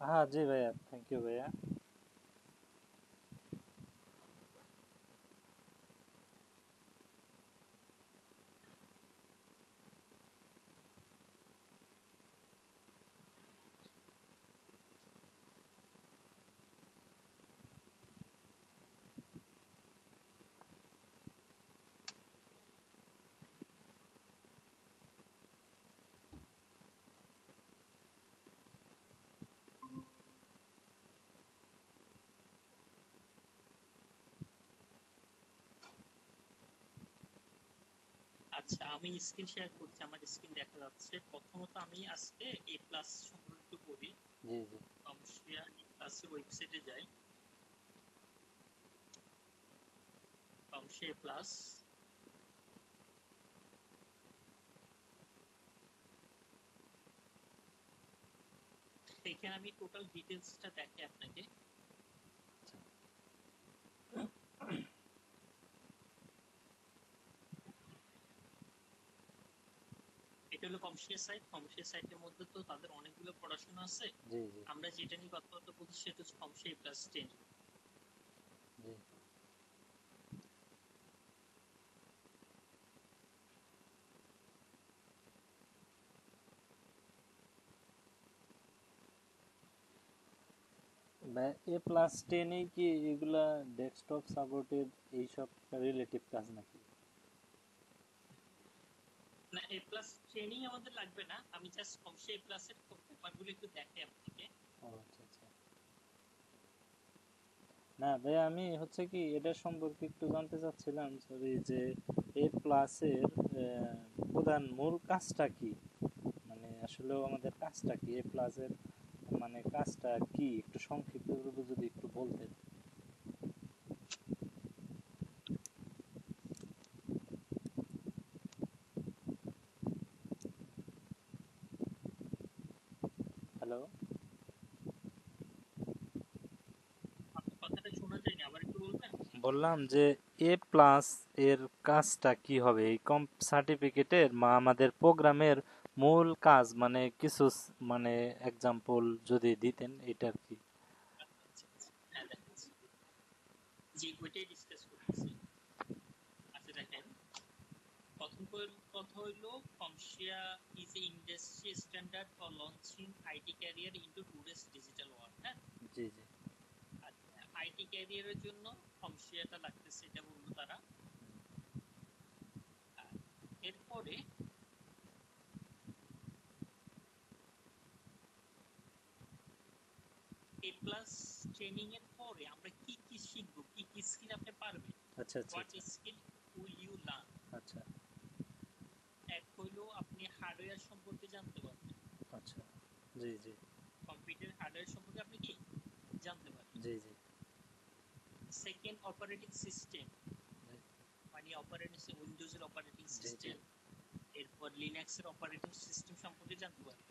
हाँ जी भैया, thank you भैया। আচ্ছা, আমি স্ক্রিন শেয়ার করছি, আমার স্ক্রিন দেখা যাচ্ছে। প্রথমত আমি আজকে এ প্লাস সম্পর্কে একটু বলি। জি জি। কমশিয়া এ প্লাসের ওয়েবসাইটে যাই। কমশিয়া প্লাস, এখানে আমি টোটাল ডিটেলসটা দেখে আপনাকে। এটা হলো কমশিয়া সাইট। কমশিয়া সাইটের মধ্যে তো তাদের অনেকগুলো পড়াশোনা আছে। জি জি। আমরা যেটা নিয়ে কথা বলছি সেটা হচ্ছে কমশিয়া প্লাস 10। জি। এ প্লাস টেনেই কি এগুলা ডেস্কটপ সাপোর্টেড এইসব রিলেটিভ কাজ নাকি? না, এ প্লাস ট্রেনিং আমাদের লাগবে না, আমি জাস্ট কমশিয়া এ প্লাসের ব্যাপারগুলো একটু দেখে আপনাকে। ও আচ্ছা আচ্ছা। না ভাইয়া, আমি হচ্ছে কি এটা সম্পর্কে একটু জানতে চাচ্ছিলাম, সরি, যে এ প্লাসের প্রধান মূল কাজটা কি, মানে আসলেও আমাদের কাজটা কি এ প্লাসের, মানে কাজটা কি একটু সংক্ষিপ্ত রূপে যদি একটু বলতেন। হ্যালো। আপনার কথাটা শোনা যায়নি, আবার একটু বলবেন? বললাম যে এ প্লাস এর কাজটা কি হবে এই কম সার্টিফিকেটের, বা আমাদের প্রোগ্রামের মূল কাজ, মানে কিছু মানে এক্সাম্পল যদি দিতেন এটার কি। আচ্ছা আচ্ছা, হ্যাঁ দেখাচ্ছি। জি, ওইটাই ডিসকাস করতেছি। আচ্ছা দেখেন, প্রথম কথা হইলো CompTIA is a industry standard for launching IT career into today's digital world. হ্যাঁ, জি জি। আইটি ক্যারিয়ারের জন্য কমশিয়াটা লাগতেছে, এটা বললো তারা। আর এরপরে এ প্লাস ট্রেনিং এর পরে আমরা কি কি শিখবো, কি কি স্কিল আপনি পারবেন, আচ্ছা আচ্ছা হোয়াট আচ্ছা। Skill will you learn. আচ্ছা এক হইলো আপনি হার্ডওয়্যার সম্পর্কে জানতে পারবেন, আচ্ছা। জি জি। কম্পিউটার হার্ডওয়্যার সম্পর্কে আপনি কি জানতে পারবেন। জি জি। সেকেন্ড, অপারেটিং সিস্টেম, মানে অপারেটিং উইন্ডোজের অপারেটিং জি জি। সিস্টেম, এরপর লিনাক্সের অপারেটিং সিস্টেম সম্পর্কে জানতে পারবেন।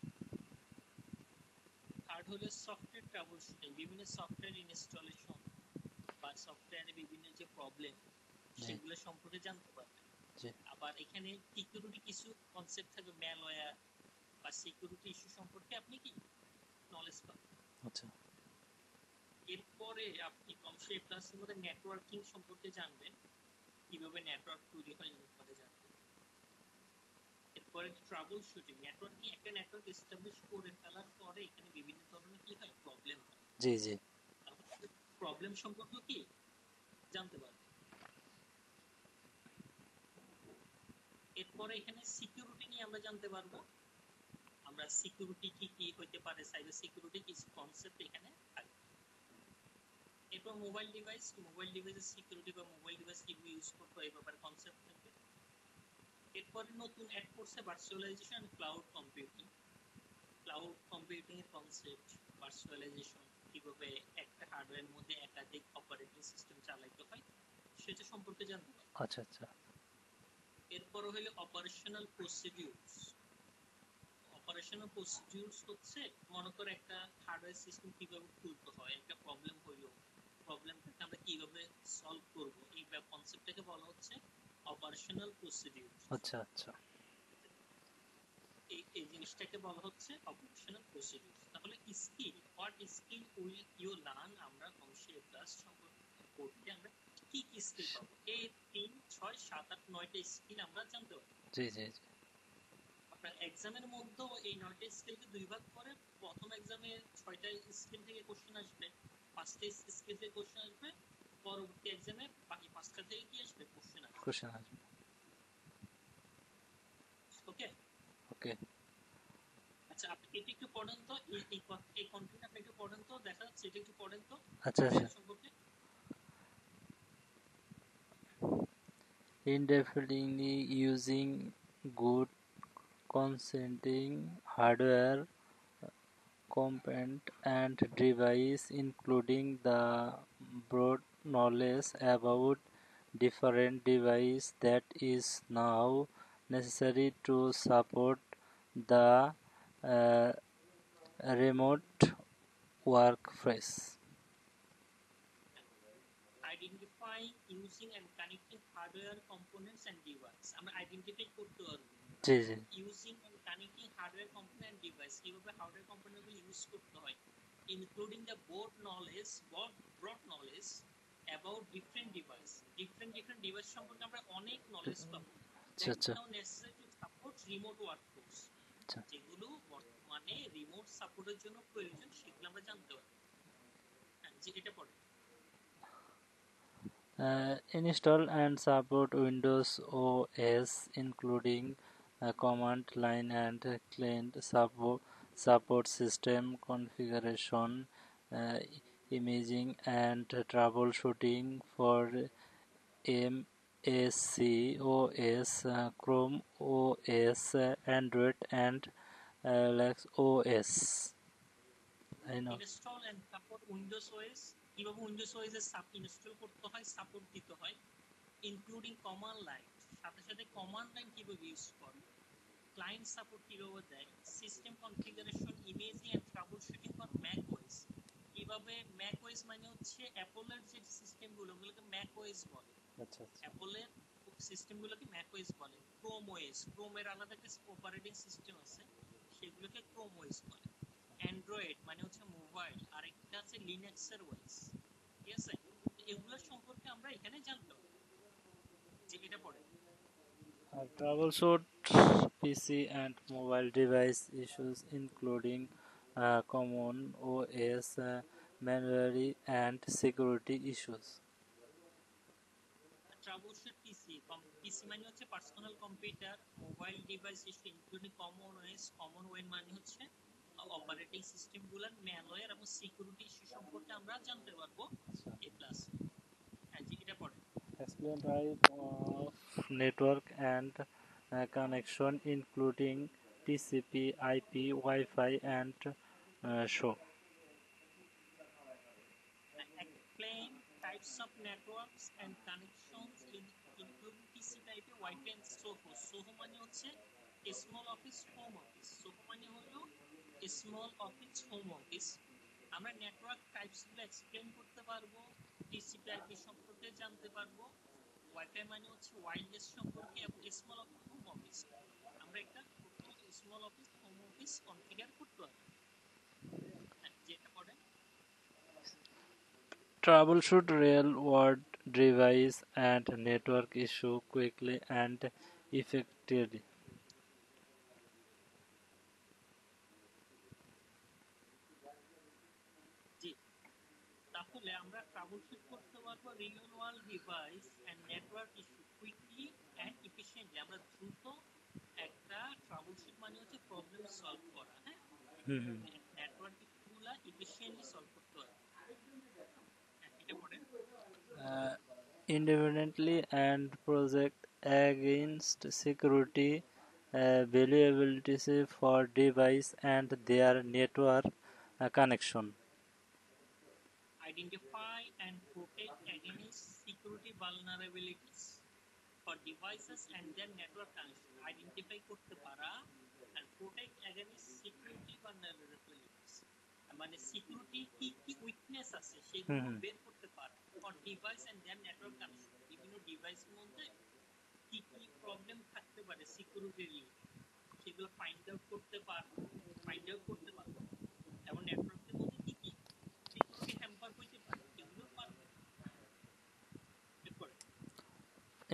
থার্ড হলো সফটওয়্যার ট্রাবল শুটিং, বিভিন্ন সফটওয়্যার ইনস্টলেশন বা সফটওয়্যারে বিভিন্ন যে প্রবলেম জি সেগুলো সম্পর্কে জানতে পারবেন। জি। আবার এখানে সিকিউরিটি কিছু কনসেপ্ট থাকবে, ম্যালওয়্যার বা সিকিউরিটি ইস্যু সম্পর্কে আপনি কি নলেজ পাবেন। আচ্ছা এরপরে আপনি কমশিয়া প্লাসের মধ্যে নেটওয়ার্কিং সম্পর্কে জানবেন, কিভাবে নেটওয়ার্ক তৈরি হয় এই ব্যাপারে জানবেন। এরপরে ট্রাবল শুটিং, নেটওয়ার্কিং, একটা নেটওয়ার্ক এস্টাবলিশ করে ফেলার পরে এখানে বিভিন্ন ধরনের কি হয়, প্রবলেম হয়। জি জি। তাহলে প্রবলেম সম্পর্কে কি জানতে পারবেন। এরপরে এখানে সিকিউরিটি নিয়ে আমরা জানতে পারবো, আমরা সিকিউরিটি কি কি হইতে পারে, সাইবার সিকিউরিটি কিছু কনসেপ্ট এখানে থাকবে। এরপর মোবাইল ডিভাইসের সিকিউরিটি বা মোবাইল ডিভাইস কিভাবে ইউজ করতে হয় এই ব্যাপারে কনসেপ্ট থাকবে। এরপরে নতুন অ্যাড করছে ভার্চুয়ালাইজেশন, ক্লাউড কম্পিউটিং এর কনসেপ্ট, ভার্চুয়ালাইজেশন, কিভাবে একটা হার্ডওয়্যারের মধ্যে একাধিক অপারেটিং সিস্টেম চালাতে হয় সেটা সম্পর্কে জানতে পারবো। আচ্ছা আচ্ছা। এরপর হলো অপারেশনাল প্রসিডিউরস। অপারেশনাল প্রসিডিউরস হচ্ছে, মনে করে একটা হার্ডওয়্যার সিস্টেম কিভাবে খুলতে হয়, একটা প্রবলেম হইলো, প্রবলেমটাকে আমরা কিভাবে সলভ করব, এই কনসেপ্টটাকে বলা হচ্ছে অপারেশনাল প্রসিডিউরস। আচ্ছা আচ্ছা। এই এই জিনিসটাকে বলা হচ্ছে অপারেশনাল প্রসিডিউরস। তাহলে skill, what skill will you learn, আমরা অবশ্যই ক্লাস সম্পর্কে করতে আমরা কি কি স্কিল পাবো, এই 3, 6, 7, 8, 9টা স্কিল আমরা জানতে পারবো। জি জি জি। আপনার এক্সামের মধ্যেও এই 9টা স্কিলকে 2 ভাগ করে, প্রথম এক্সামে 6টা স্কিল থেকে কোশ্চেন আসবে, 5টা স্কিল থেকে কোশ্চেন আসবে, পরবর্তী এক্সামে বাকি 5টা থেকে কি আসবে, কোশ্চেন আসবে। কোশ্চেন আসবে। ওকে ওকে। আচ্ছা, আপনি এটা একটু পড়েন তো, এই কন্টেন্ট আপনি একটু পড়েন তো, দেখা যাচ্ছে এটা একটু পড়েন তো আচ্ছা আচ্ছা। সম্পর্কে। Indefinitely using good consenting hardware component and device, including the broad knowledge about different device that is now necessary to support the uh, remote workforce. Identifying, using and connecting hardware components and device, আমরা identify করতে পারবো। জি জি। Using and connecting hardware component and device, কিভাবে hardware কম্পোনেন্টগুলো use করতে হয়, including the broad knowledge about different device সম্পর্কে আমরা অনেক নলেজ পাবো। আচ্ছা আচ্ছা necessary to support remote workforce, আচ্ছা। যেগুলো বর্তমানে রিমোট সাপোর্টের জন্য প্রয়োজন, সেগুলো আমরা জানতে পারবো। যে এটা পড়ে Install and support Windows OS, including command line and client support system configuration, uh, imaging and troubleshooting for MSC OS, Chrome OS, Android and Linux OS. I know. Install and support Windows OS, কিভাবে Windows OS এর install করতে হয়, support দিতে হয়, including command line, সাথে সাথে command line কিভাবে use করে, ক্লায়েন্ট সাপোর্ট কিভাবে দেয়, system configuration, imaging and troubleshooting for Mac OS, কিভাবে ম্যাক ওএস মানে হচ্ছে অ্যাপলের যে সিস্টেমগুলো, ওগুলোকে ম্যাক ওএস বলে। আচ্ছা আচ্ছা। অ্যাপলের সিস্টেমগুলোকে ম্যাক ওএস বলে। ক্রোমের আলাদা একটা অপারেটিং সিস্টেম আছে, সেগুলোকে ক্রোম ওএস বলে। অ্যান্ড্রয়েড মানে হচ্ছে মোবাইল, আর একটা আছে লিনাক্সের ওএস। ঠিক আছে, এগুলো সম্পর্কে আমরা এখানে জানতে হবে। যে এটা পড়ে Troubleshoot PC and mobile device issues, including common OS malware and security issues. ট্রাবলশুট PC মানে হচ্ছে personal computer, mobile device including common ways মানে হচ্ছে অপারেটিং সিস্টেমগুলোর ম্যালওয়্যার এবং সিকিউরিটি ইস্যু সম্পর্কে আমরা জানতে পারবো এই ক্লাস। হ্যাঁ, জি এটা পড়ে Explain type of network and connection, including TCP, IP, Wi-Fi, and show. explain types of networks and connections including TCP, IP, Wi-Fi and SOHO. SOHO মানে হচ্ছে small office home office. SOHO মানে হলো small office home office. আমরা network types গুলো explain করতে পারবো, TCP IP সম্পর্কে জানতে পারবো, ওয়াইফাই মানে হচ্ছে ওয়্যারলেস সম্পর্কে, এবং স্মল অফিস হোম অফিস আমরা একটা small office home office configure করতে পারবো। যেটা পড়ে Troubleshoot real-world device and network issue quickly and effectively. জি, তাহলে আমরা ট্রাবলশুট করতে পারবো real world device and network issue quickly and efficiently. আমরা দ্রুত একটা ট্রাবলশুট মানে হচ্ছে প্রবলেম সলভ করা, হ্যাঁ, নেটওয়ার্ক ইস্যুগুলো এফিশিয়েন্টলি সলভ করতে পারবো। এটা পড়ে Independently and protect against security vulnerabilities for device and their network connection. identify and protect against security vulnerabilities for devices and their network connection. Identify করতে পারা and protect against security vulnerabilities, মানে security কি কি weakness আছে সেগুলো বের করতে পারা for device and their network connection। বিভিন্ন ডিভাইসের মধ্যে কি কি প্রবলেম থাকতে পারে সিকিউরিটি রিলেটেড, সেগুলো ফাইন্ড আউট করতে পারবো এবং নেটওয়ার্কের মধ্যে কি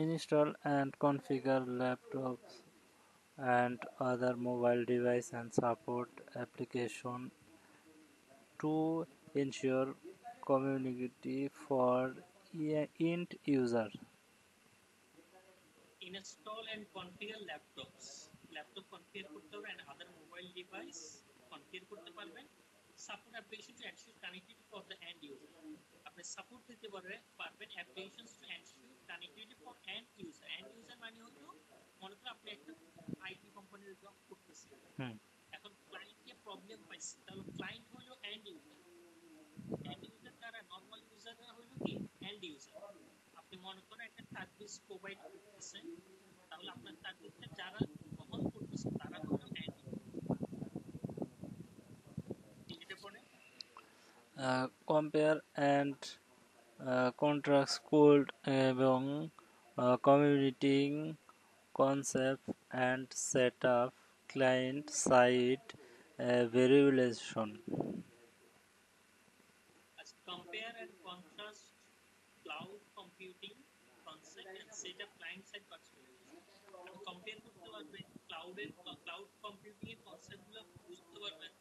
install and configure laptops and other mobile device and support application to ensure community for end user. Install and configure laptops. Laptop configure করতে হবে and other mobile device configure করতে পারবেন। Support application to ensure connectivity for the end user. আপনি support দিতে পারবেন applications to ensure connectivity for and user. And user মানে হলো মনে করেন আপনি একটা আইটি কোম্পানিতে জব করতেছেন, হুম এখন ক্লায়েন্টকে প্রবলেম পাইছে, তাহলে ক্লায়েন্ট হলো এন্ড ইউজার। এন্ড ইউজার কারা? নরমাল ইউজাররা হলো কি এন্ড ইউজার। আপনি মনে করেন একটা সার্ভিস প্রোভাইড করতেছেন, তাহলে আপনার সার্ভিসটা যারা গ্রহণ করতেছে তারা হলো এন্ড ইউজার। পরে compare and contrast code এবং communicating concept and setup client side variation. compare and contrast cloud computing concept and set up client side virtualization. Compare করতে পারবেন ক্লাউড কম্পিউটিং এর কনসেপ্টগুলো বুঝতে পারবেন,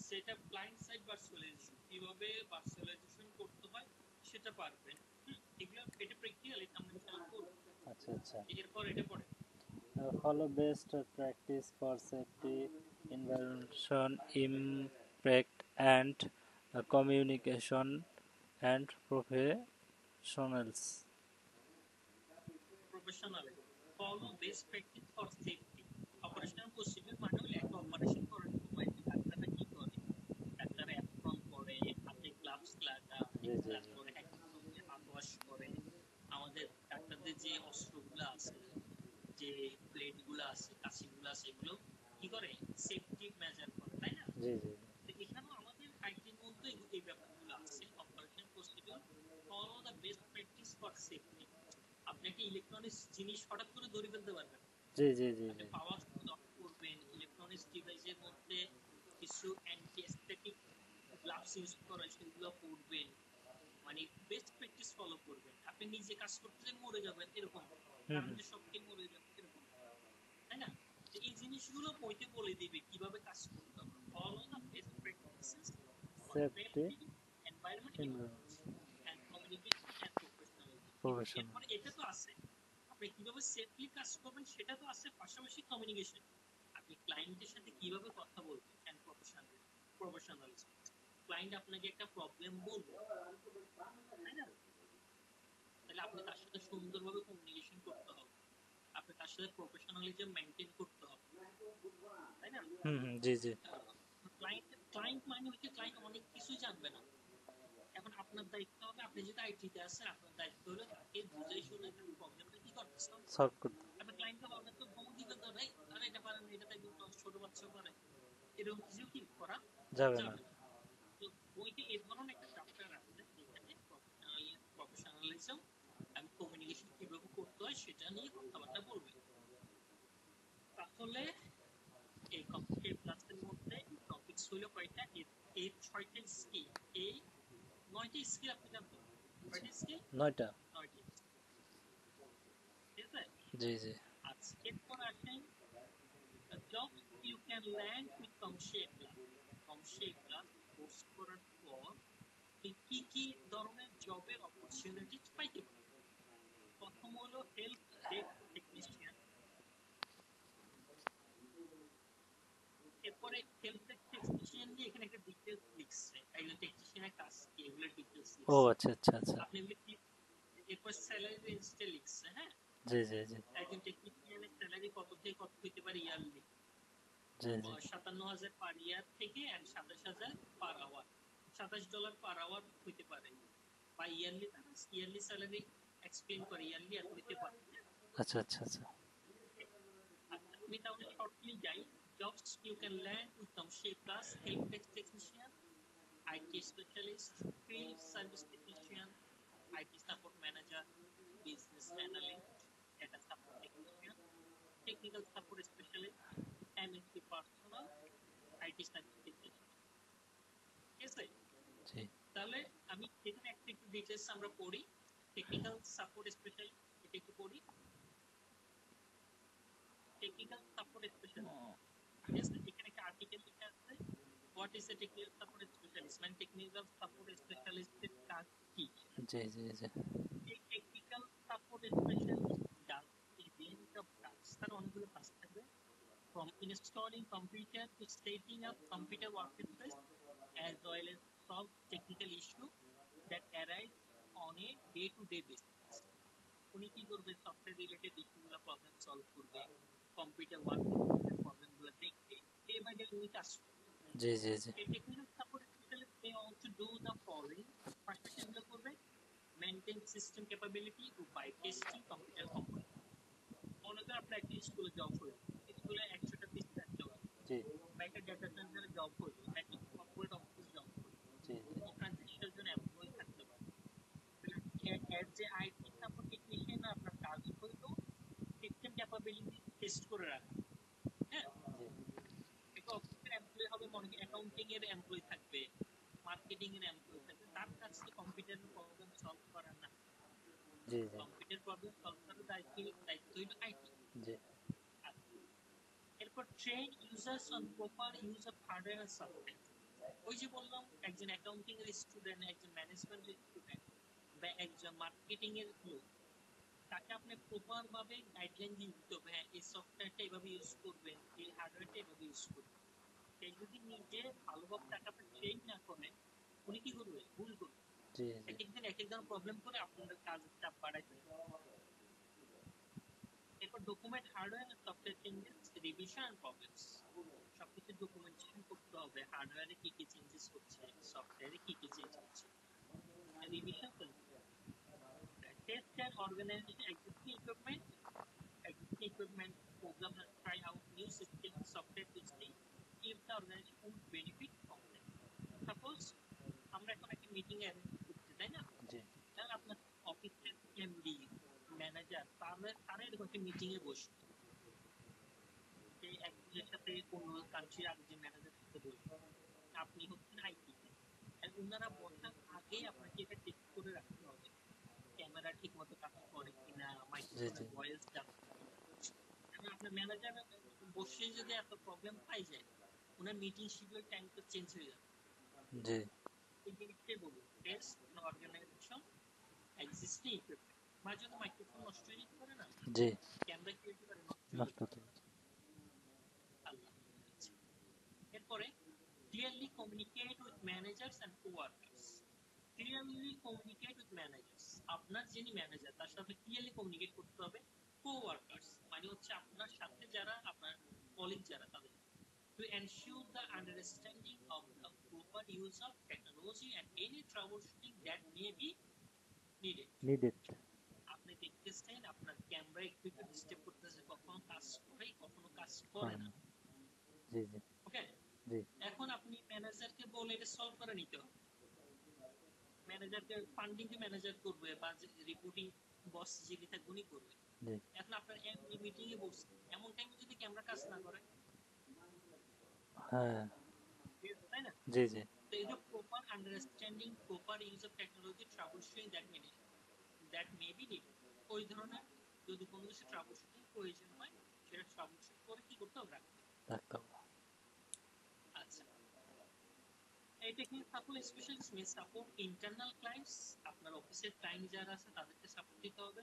set up client side virtualization কিভাবে virtualization করতে হয় সেটা পারবেন। এগুলো এটা প্র্যাকটিক্যালি আমরা ইনশাআল্লাহ করব। আচ্ছা আচ্ছা। এরপর এটা পড়ে Follow best practice for safety, invention, impact, and communication and professionals. Professional follow best practice for safety. Operational procedure মানে হলো একটা অপারেশন করার সময় ডাক্তাররা কি করে, ডাক্তার অ্যাপ্রন পরে, হাতে গ্লাভস লাগায়, তারপরে একদম হাত ওয়াশ করে। আমাদের ডাক্তারদের যে অস্ত্রগুলো আছে, যে ব্লেডগুলো আছে, কাঁচিগুলো আছে, এগুলো কি করে সেফটি মেজার করে, তাই না? জি জি। এখানেও আমাদের আইটির মধ্যে এই ব্যাপারগুলো আছে। Operation procedure follow the best practice for safety. আপনি একটা ইলেকট্রনিক্স জিনিস হঠাৎ করে ধরে ফেলতে পারবেন, জি জি জি জি। পাওয়ার অফ করবেন, ইলেকট্রনিক্স ডিভাইসের মধ্যে কিছু অ্যান্টি অ্যাসথেটিক গ্লাভস ইউজ করা সেগুলো পরবেন, মানে বেস্ট প্র্যাকটিস ফলো করবেন। আপনি নিজে কাজ করতে মরে যাবেন এরকম, কারণ যে সবকে মরে যাবে এরকম, তাই না? এই জিনিসগুলো বইতে বলে দিবে কিভাবে কাজ করতে হবে। Follow the best practices safety environment and communication and professionalism. Professional. এরপরে এটা তো আছে, আপনি কিভাবে সেফলি কাজ করবেন সেটা তো আছে, পাশাপাশি কমিউনিকেশন, আপনি ক্লায়েন্টের সাথে কিভাবে কথা বলবেন এন্ড প্রফেশনালিজম। ক্লায়েন্ট আপনাকে একটা প্রবলেম বলবে, তাই না? তাহলে আপনি তার সাথে সুন্দরভাবে কমিউনিকেশন করতে হবে, আপনি তার সাথে প্রফেশনালিজম মেইনটেইন করতে হবে, তাই না? জি জি। ক্লায়েন্ট মানে হচ্ছে ক্লায়েন্ট অনেক কিছুই জানবে না। এখন আপনার দায়িত্ব হবে, আপনি যেটা আইটিতে আছেন, আপনার দায়িত্ব হলো তাকে বুঝাই শুনে তার প্রবলেমটা কি করতেছে সলভ করতে। আপনি ক্লায়েন্টকে বলবেন তো ধমক দিবেন তো, ভাই আরে এটা পারেন না, এটা তো একদম ছোট বাচ্চা পারে, এরকম কিছু কি করা যাবে না। তো বইতে এই ধরনের একটা চ্যাপ্টার আছে যেখানে প্রফেশনালিজম এবং কমিউনিকেশন কিভাবে করতে হয় সেটা নিয়ে কথাবার্তা বলবে। তাহলে এই কম্পিউটার ক্লাসের মধ্যে টপিকস হলো কয়টা? এই 6টা স্কিল, এই 9টা স্কিল আপনি জানতেন। কয়টা স্কিল? 9টা। 9টি, ঠিক আছে? জি জি। আচ্ছা, এরপর আসেন job you can land with CompTIA class. CompTIA class course করার পর কি কি ধরনের জবের অপরচুনিটি পাইতে পারেন? প্রথম হলো হেল্প ডেস্ক টেকনিশিয়ান। এরপরে হেল্প ডেস্ক টেকনিশিয়ান নিয়ে এখানে একটা ডিটেইলস লিখছে, একজন টেকনিশিয়ানের কাজ কি, এগুলো ডিটেইলস লিখছে। ও আচ্ছা আচ্ছা আচ্ছা। আপনি এগুলো কি এরপর স্যালারি রেঞ্জটা লিখছে, হ্যাঁ? জি জি জি। একজন টেকনিশিয়ানের স্যালারি কত থেকে কত হতে পারে ইয়ারলি? জি জি। 57,000 পার ইয়ার থেকে and 27,000 per hour, $27 per hour হইতে পারে, বা ইয়ারলি তারা ইয়ারলি স্যালারি এক্সপ্লেইন করে, ইয়ারলি এত হইতে পারে। আচ্ছা আচ্ছা আচ্ছা। আমি তাহলে শর্টলি যাই। Jobs you can land with CompTIA class: help desk technician, IT specialist, field service technician, IT support manager, business analyst, data support technician, technical support specialist, MNC personal, IT service technician. ঠিক আছে? জি। তাহলে আমি এখানে একটু details আমরা পড়ি। Technical support specialist এটা একটু পড়ি। টেকনিক্যাল সাপোর্ট স্পেশালিস্ট, ঠিক আছে? এখানে একটা আর্টিকেল লেখা আছে, what is a technical support specialist, মানে টেকনিক্যাল সাপোর্ট স্পেশালিস্টের কাজ কি। জি জি জি এই technical support specialist does a range of task, তার অনেকগুলো কাজ থাকবে, from installing computer to setting up computer workspace as well as solve technical issue that arise on a day-to-day basis. উনি কি করবে, সফটওয়্যার রিলেটেড ইস্যুগুলো প্রবলেম সলভ করবে, computer ওয়ার্কসের প্রবলেমগুলো দেখবে, ডে বাই ডে উনি কাজ করবে। জি জি জি এই technical support specialist may also do the following, ফার্স্টে সেগুলো করবে, maintain system capability by testing computer component. মনে করেন আপনি একটা স্কুলে জব করবেন, স্কুলে 100টা পিস থাকতে পারে, জি বা একটা ডেটা সেন্টারে জব করবে, একটা কর্পোরেট অফিসে জব করবে, জি ওখানে 30 জন এমপ্লয়ি থাকতে পারে। As a IT support technician আপনার কাজ হলো সিস্টেম ক্যাপাবিলিটি টেস্ট করে রাখা। হ্যাঁ, একটা অফিসের এমপ্লয়ি হবে, মনে করেন অ্যাকাউন্টিং এর এমপ্লয়ি থাকবে, মার্কেটিং এর এমপ্লয়ি থাকবে, তার কাছ থেকে কম্পিউটারের প্রবলেম সলভ করা না, জি জি কম্পিউটার প্রবলেম সলভ করার দায়িত্ব হলো আইটি। জি এরপর train users on proper use of hardware and software. ওই যে বললাম, একজন অ্যাকাউন্টিং এর স্টুডেন্ট, একজন ম্যানেজমেন্টের স্টুডেন্ট বা একজন মার্কেটিং এর লোক, তাকে আপনি প্রপার ভাবে গাইডলাইন দিতে হবে, হ্যাঁ এই সফটওয়্যারটা এভাবে ইউজ করবেন, এই হার্ডওয়্যারটা এভাবে ইউজ করবেন। সে যদি নিজে ভালোভাবে তাকে আপনি ট্রেন না করেন, উনি কি করবে, ভুল করবে, জি এক একদিন এক এক ধরনের প্রবলেম করে আপনাদের কাজের চাপ বাড়াই ফেলবে। এরপর document hardware and software changes, revision and problems. সবকিছু ডকুমেন্টেশন করতে হবে, হার্ডওয়্যারে কি কি চেঞ্জেস হচ্ছে, সফটওয়্যারে কি কি চেঞ্জ হচ্ছে, রিভিশন করতে হবে। Test and organization existing equipment, program and try out new system, software testing if the organization would benefit from them. Suppose আমরা এখন একটা মিটিং অ্যারেঞ্জ করতে, তাই না? জি তাহলে আপনার অফিসের এমডি, ম্যানেজার, তারা এরকম একটা মিটিং এ বসবে, যে একজনের সাথে কোনো কান্ট্রির আরেকজন ম্যানেজারের সাথে বসবে, আপনি হচ্ছেন আইটি, আর ওনারা বসার আগে আপনাকে এটা টেস্ট করে রাখতে হবে, ক্যামেরা ঠিক মতো কাজ করে কিনা, মাইক্রোফোনের ভয়েস যাচ্ছে কিনা। এবং আপনার ম্যানেজার বসে যদি এত প্রবলেম পাই যায়, ওনার মিটিং শিডিউল টাইম তো চেঞ্জ হয়ে যাবে। জি এই জিনিসটাই বলবো, টেস্ট অর্গানাইজেশন এক্সিস্টিং ইকুইপমেন্ট। মাঝে যদি মাইক্রোফোন নষ্ট হয়ে যেতে পারে না, জি ক্যামেরা কি হতে পারে, নষ্ট হয়ে নষ্ট যেতে পারে। আল্লাহ। এরপরে clearly communicate with managers and coworkers. Clearly communicate with managers, আপনার যিনি ম্যানেজার তার সাথে ক্লিয়ারলি কমিউনিকেট করতে হবে। কোয়ার্কার্স মানে হচ্ছে আপনার সাথে যারা, আপনার কলিগ যারা, তাদের to ensure the understanding of the proper use of technology and any troubleshooting that may be needed. Needed আপনি দেখতেছেন আপনার ক্যামেরা একটু ডিস্টার্ব করতেছে, কখনো কাজ করে কখনো কাজ করে না। জি জি ওকে, জি এখন আপনি ম্যানেজারকে বলে এটা সলভ করে নিতে হবে। ম্যানেজারকে ফান্ডিং কে ম্যানেজার করবে, বা রিপোর্টিং বস যিনি থাকবে উনি করবে। জি এখন আপনার এমডি মিটিং এ বসছে, এমন টাইমে যদি ক্যামেরা কাজ না করে, হ্যাঁ তাই না? জি জি So, is a proper understanding, proper use of technology, troubleshooting that may be needed. ওই ধরনের যদি কোনো কিছু troubleshooting প্রয়োজন হয়, সেটা troubleshoot করে কি করতে হবে, রাখতে হবে। ডাক্তার আচ্ছা, এই টেকনিক সাপোর্ট স্পেশালিস্ট মে সাপোর্ট ইন্টারনাল ক্লায়েন্টস, আপনার অফিসের ক্লায়েন্ট যারা আছে তাদেরকে সাপোর্ট দিতে হবে,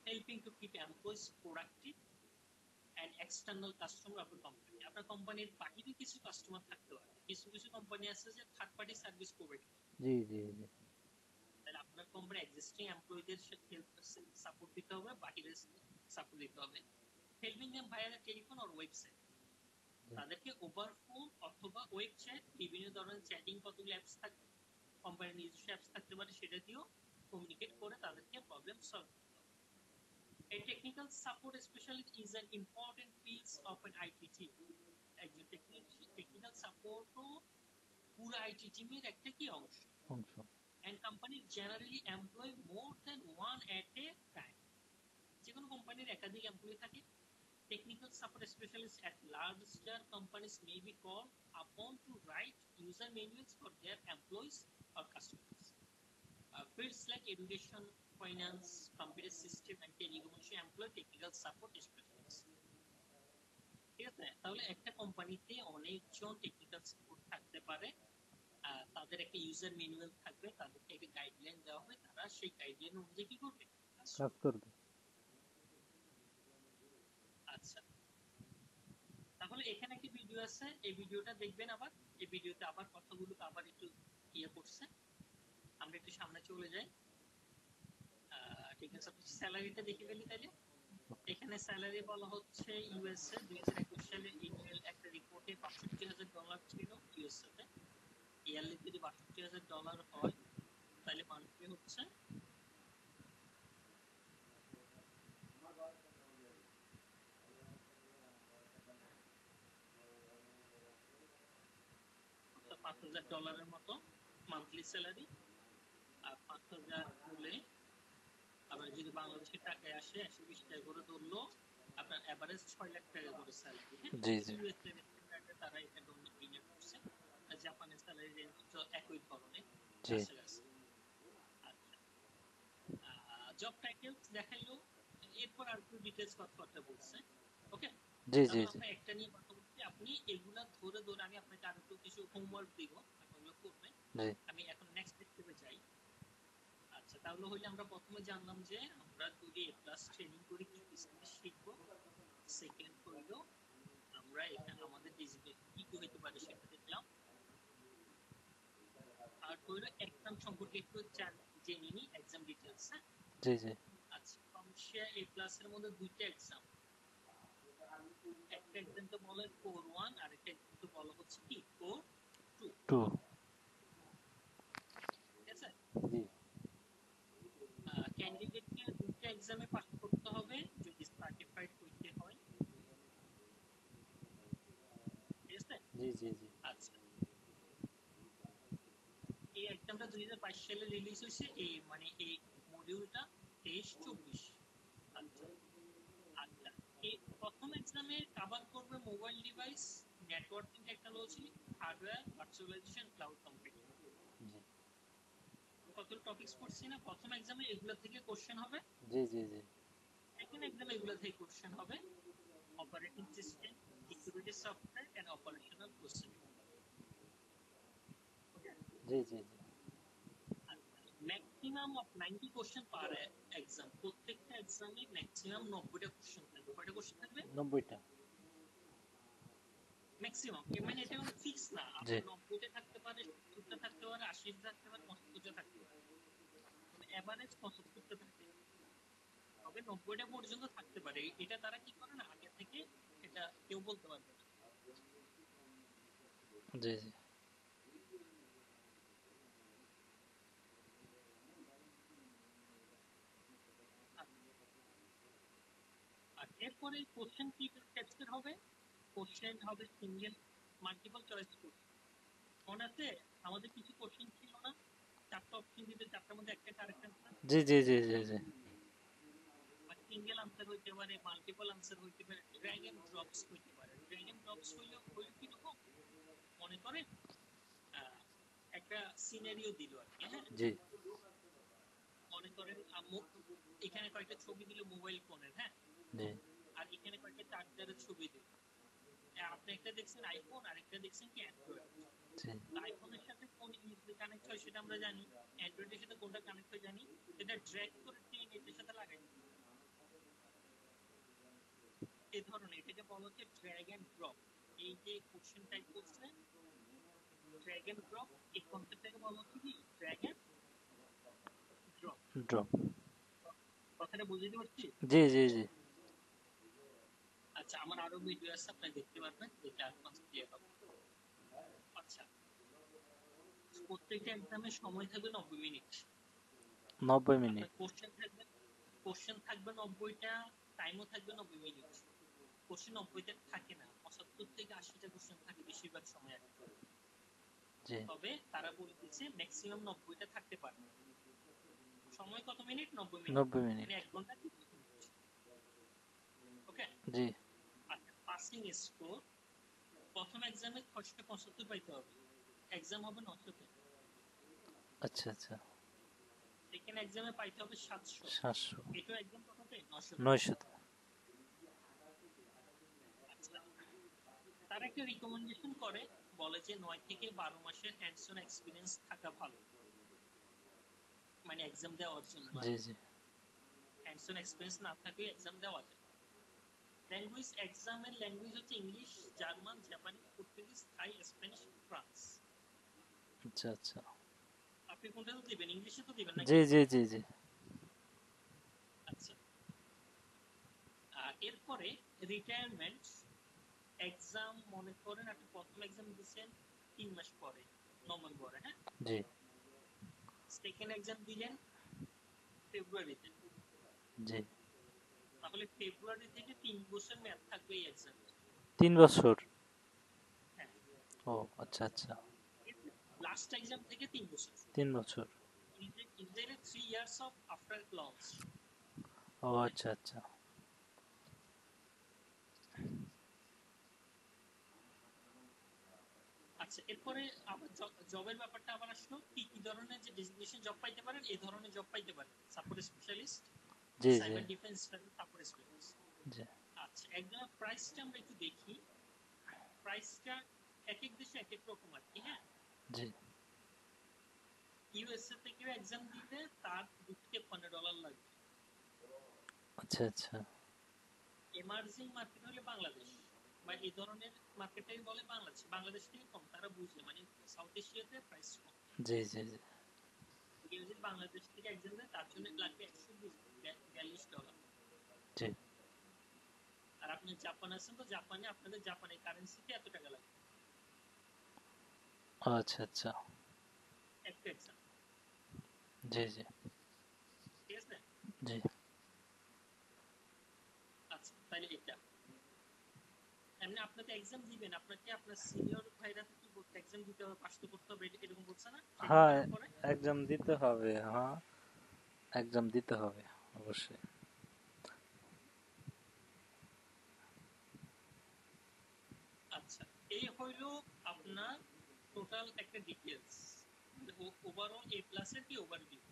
helping to keep employees productive and external customer of a company. আপনার কোম্পানির বাইরে কিছু কাস্টমার থাকতে পারে, কিছু কিছু কোম্পানি আছে যে থার্ড পার্টি সার্ভিস প্রোভাইড করে। জি জি জি তাহলে আপনার কোম্পানি এক্সিস্টিং এমপ্লয়ীদের সাপোর্ট দিতে হবে, বাইরে সাপোর্ট দিতে হবে। Helping them via telephone or website, তাদেরকে ওভার ফোন অথবা ওয়েবসাইট, বিভিন্ন ধরনের চ্যাটিং কতগুলো অ্যাপস থাকবে, কোম্পানির নিজস্ব অ্যাপস থাকতে পারে, সেটা দিয়েও কমিউনিকেট করে তাদেরকে প্রবলেম সলভ করতে হবে। A technical support specialist is an important piece of an IT team. একজন টেকনিক্যাল সাপোর্টও পুরো আইটি টিমের একটা কি অংশ। অংশ And companies generally employ more than one at a time. যে কোনো কোম্পানির একাধিক এমপ্লয়ি থাকে। Technical support specialists at larger companies may be called upon to write user manuals for their employees or customers. Fields like education, finance, computer system, and telecommunication employ technical support specialists. ঠিক আছে? তাহলে একটা কোম্পানিতে অনেকজন technical support থাকতে পারে, তাদের একটা ইউজার ম্যানুয়াল থাকবে, তাদেরকে একটা গাইডলাইন দেওয়া হবে, তারা সেই গাইডলাইন অনুযায়ী কি করবে, কাজ কাজ করবে। করবে। আচ্ছা, তাহলে এখানে একটা ভিডিও আছে, এই ভিডিওটা দেখবেন। আবার এই ভিডিওতে আবার কথাগুলো আবার একটু ইয়ে করছে। আমরা একটু সামনে চলে যাই। ঠিক আছে, স্যালারিটা দেখে ফেলি তাইলে। এখানে স্যালারি বলা হচ্ছে ইউএসএ 2021 সালে ইমেল একটা রিপোর্টে $৬২,০০০ ছিল ইউএসএ তে। ইয়ারলি যদি $৬২,০০০ হয় তাহলে মান্থলি হচ্ছে $৫,০০০ মতো মান্থলি স্যালারি। আর ৫,০০০ হলে আবার যদি বাংলাদেশের টাকায় আসে ১২০ টাকা করে ধরলো, আপনার এভারেজ ৬ লাখ টাকা করে স্যালারি। জি জি ইউএসএ তারা এটা ডমিনেট করছে। আর জাপানের স্যালারি রেঞ্জ একই ধরনের, জি কাছাকাছি। আচ্ছা, জব টাইটেলস দেখাইলো, এরপর আর একটু ডিটেইলস কথাবার্তা বলছে। ওকে, জি জি তাহলে জি আমরা একটা নিয়ে কথা বলছি। আপনি এগুলা ধরে ধরে আমি আপনাকে আরো একটু কিছু হোমওয়ার্ক দিব, আপনি ওগুলো করবেন। জি আমি এখন নেক্সট স্টেপে যাই। আচ্ছা, তাহলে হইলে আমরা প্রথমে জানলাম যে আমরা যদি এ প্লাস ট্রেনিং করে কি কি জিনিস শিখবো। সেকেন্ড হইলো আমরা এখানে আমাদের ডিজিটাল কি কি হইতে পারে সেটা দেখলাম। আর হইলো এক্সাম সম্পর্কে একটু জেনে নিই, এক্সাম ডিটেইলস। হ্যাঁ, জি জি আচ্ছা, সমস্যা এ প্লাস এর মধ্যে দুইটা এক্সাম। একটা এক্সাম তো বলে কোর 1 আর একটা এক্সাম তো বলা হচ্ছে কি কোর 2। টু ঠিক আছে, জি ক্যান্ডিডেটকে দুইটা এক্সামে পাস করতে হবে যদি সার্টিফাইড হইতে হয়। ঠিক আছে, জি জি জি আচ্ছা, এই এক্সামটা 2022 সালে রিলিজ হয়েছে, এই মানে এই মডিউলটা 23-24। আচ্ছা আচ্ছা, এই প্রথম এক্সামে কভার করবে mobile device, networking technology, hardware, virtualization, cloud computing. জি কত টপিকস পড়ছি না, প্রথম এক্সামে এগুলো থেকে কোশ্চেন হবে, জি জি জি সেকেন্ড এক্সামে এগুলো থেকে কোশ্চেন হবে। Operating system, security software and operational procedure. Okay, জি জি জি maximum of 90 question per exam. প্রত্যেকটা এক্সামে ম্যাক্সিমাম 90টা কোশ্চেন থাকবে। কয়টা কোশ্চেন থাকবে? 90টা ম্যাক্সিমাম, মানে এটা কোনো ফিক্স না, জি আপনার 90টা থাকতে পারে, 70টা থাকতে পারে, 80টা থাকতে পারে, 75টা থাকতে পারে, মানে এভারেজ 75টা থাকে। তবে 90টা পর্যন্ত থাকতে পারে। এটা তারা কি করে না, আগে থেকে এটা কেউ বলতে পারবে না। জি জি আর এরপরে কোশ্চেন কি টাইপসের হবে? কোশ্চেন হবে সিঙ্গেল, মাল্টিপল চয়েস কোশ্চেন। মনে আছে আমাদের কিছু কোশ্চেন ছিল না, 4টা অপশন দিতে, 4টার মধ্যে একটা কারেক্ট অ্যান্সার। জি জি জি জি জি সিঙ্গেল আনসার হইতে পারে, মাল্টিপল আনসার হইতে পারে, ড্র্যাগ এন্ড ড্রপস হইতে পারে। ড্র্যাগ এন্ড ড্রপস হইলো কি রকম, মনে করেন একটা সিনারিও দিল আর কি। হ্যাঁ, জি মনে করেন এখানে কয়েকটা ছবি দিল মোবাইল ফোনের। হ্যাঁ, জি আর এখানে কয়েকটা চার্জারের ছবি দিল। আপনি একটা দেখছেন আইফোন আর একটা দেখছেন কি অ্যান্ড্রয়েড। জি আইফোনের সাথে কোন ইউএসবি কানেক্ট হয় সেটা আমরা জানি, অ্যান্ড্রয়েডের সাথে কোনটা কানেক্ট হয় জানি। এটা ড্র্যাগ করে টেনে এটার সাথে লাগাই দিই। এই ধরনের, এটাকে বলা হচ্ছে ড্র্যাগ এন্ড ড্রপ। এই যে কোশ্চেন টাইপ করছে ড্র্যাগ এন্ড ড্রপ, এই কনসেপ্টটাকে বলা হচ্ছে কি ড্র্যাগ এন্ড ড্রপ। ড্রপ কথাটা বুঝতে পারছি? জি জি জি আচ্ছা, আমার আরো ভিডিও আছে, আপনি দেখতে পারবেন, দেখলে আরো কনসেপ্ট ক্লিয়ার হবে। আচ্ছা, প্রত্যেকটা এক্সামের সময় থাকবে 90 মিনিট। 90 আপনার মিনিট কোশ্চেন থাকবে 90টা, টাইমও থাকবে 90 মিনিট। কোশ্চেন 90টা থাকে না, 75 থেকে 80টা কোশ্চেন থাকে বেশিরভাগ সময়। জি তবে তারা বলে দিচ্ছে ম্যাক্সিমাম 90টা থাকতে পারে। সময় কত মিনিট? 90 মিনিট, 90 মিনিট মানে 1 ঘন্টা 30 মিনিট। ওকে, জি আচ্ছা, পাসিং স্কোর প্রথম এক্সামে 675 পাইতে হবে, এক্সাম হবে 900 তে। আচ্ছা আচ্ছা সেকেন্ড এক্সামে পাইতে হবে 700, 700 এটা এক্সাম কততে? 900 তে। 900 আচ্ছা, তারা একটা রিকমেন্ডেশন করে, বলে যে 9 থেকে 12 মাসের হ্যান্ডস অন এক্সপিরিয়েন্স থাকা ভালো, মানে এক্সাম দেওয়ার জন্য। জি জি হ্যান্ডস অন এক্সপিরিয়েন্স না থাকলে এক্সাম দেওয়া যায়। ল্যাঙ্গুয়েজ এক্সামের ল্যাঙ্গুয়েজ হচ্ছে ইংলিশ, জার্মান, জাপানি, পর্তুগিজ, থাই, স্প্যানিশ, ফ্রান্স। আচ্ছা আচ্ছা আপনি কোনটা তো দিবেন, ইংলিশে তো দিবেন জি নাকি? জি জি জি আচ্ছা, আর এরপরে রিটায়ারমেন্ট এক্সাম, মনে করেন আপনি প্রথম এক্সাম দিচ্ছেন 3 মাস পরে, নভেম্বরে, হ্যাঁ, জি সেকেন্ড এক্সাম দিলেন ফেব্রুয়ারিতে, জি তাহলে ফেব্রুয়ারি থেকে 3 বছর মেয়াদ থাকবে এই এক্সাম। 3 বছর। হ্যাঁ, ও আচ্ছা আচ্ছা লাস্ট এক্সাম থেকে 3 বছর। 3 বছর। ইসরায়েলে 3 ইয়ার্স অফ আফটার লঞ্চ। ও আচ্ছা আচ্ছা আচ্ছা, এরপরে আবার জবের ব্যাপারটা আবার আসলো, কি কি ধরনের যে ডেজিগনেশন জব পাইতে পারেন, এই ধরনের জব পাইতে পারেন। সাপোর্ট স্পেশালিস্ট, জি জি সাইবার ডিফেন্স সাপোর্ট স্পেশালিস্ট। জি আচ্ছা, একদম প্রাইসটা আমরা একটু দেখি। প্রাইসটা এক এক দেশে এক এক রকম আর কি, হ্যাঁ। জি ইউএসএ থেকে এক্সাম দিলে তার $2 থেকে $15 লাগবে। আচ্ছা আচ্ছা এমার্জিং মার্কেট হলে বাংলাদেশ বা এই ধরনের মার্কেটটাই বলে বাংলাদেশ। বাংলাদেশ থেকে কম, তারা বুঝে, মানে সাউথ এশিয়াতে প্রাইস কম। জি জি জি কেউ যদি বাংলাদেশ থেকে এক্সাম দেয় তার জন্য লাগবে $142। জি আর আপনি জাপান আছেন, তো জাপানে আপনাদের জাপানি কারেন্সিতে এত টাকা লাগবে আচ্ছা আচ্ছা একটা এক্সাম। জি জি ঠিক আছে। জি আচ্ছা, তাহলে এটা এমনি আপনাকে এক্সাম দিবেন, আপনাকে আপনার সিনিয়র ভাইরা কি বলতে, এক্সাম দিতে হবে, পাস তো করতে হবে, এরকম বলছে না ট্রেনিং হ্যাঁ করার পরে? এক্সাম দিতে হবে, হ্যাঁ এক্সাম দিতে হবে অবশ্যই। আচ্ছা, এই হইলো আপনার টোটাল একটা ডিটেইলস, ওভারঅল এ প্লাস এর কি ওভারভিউ।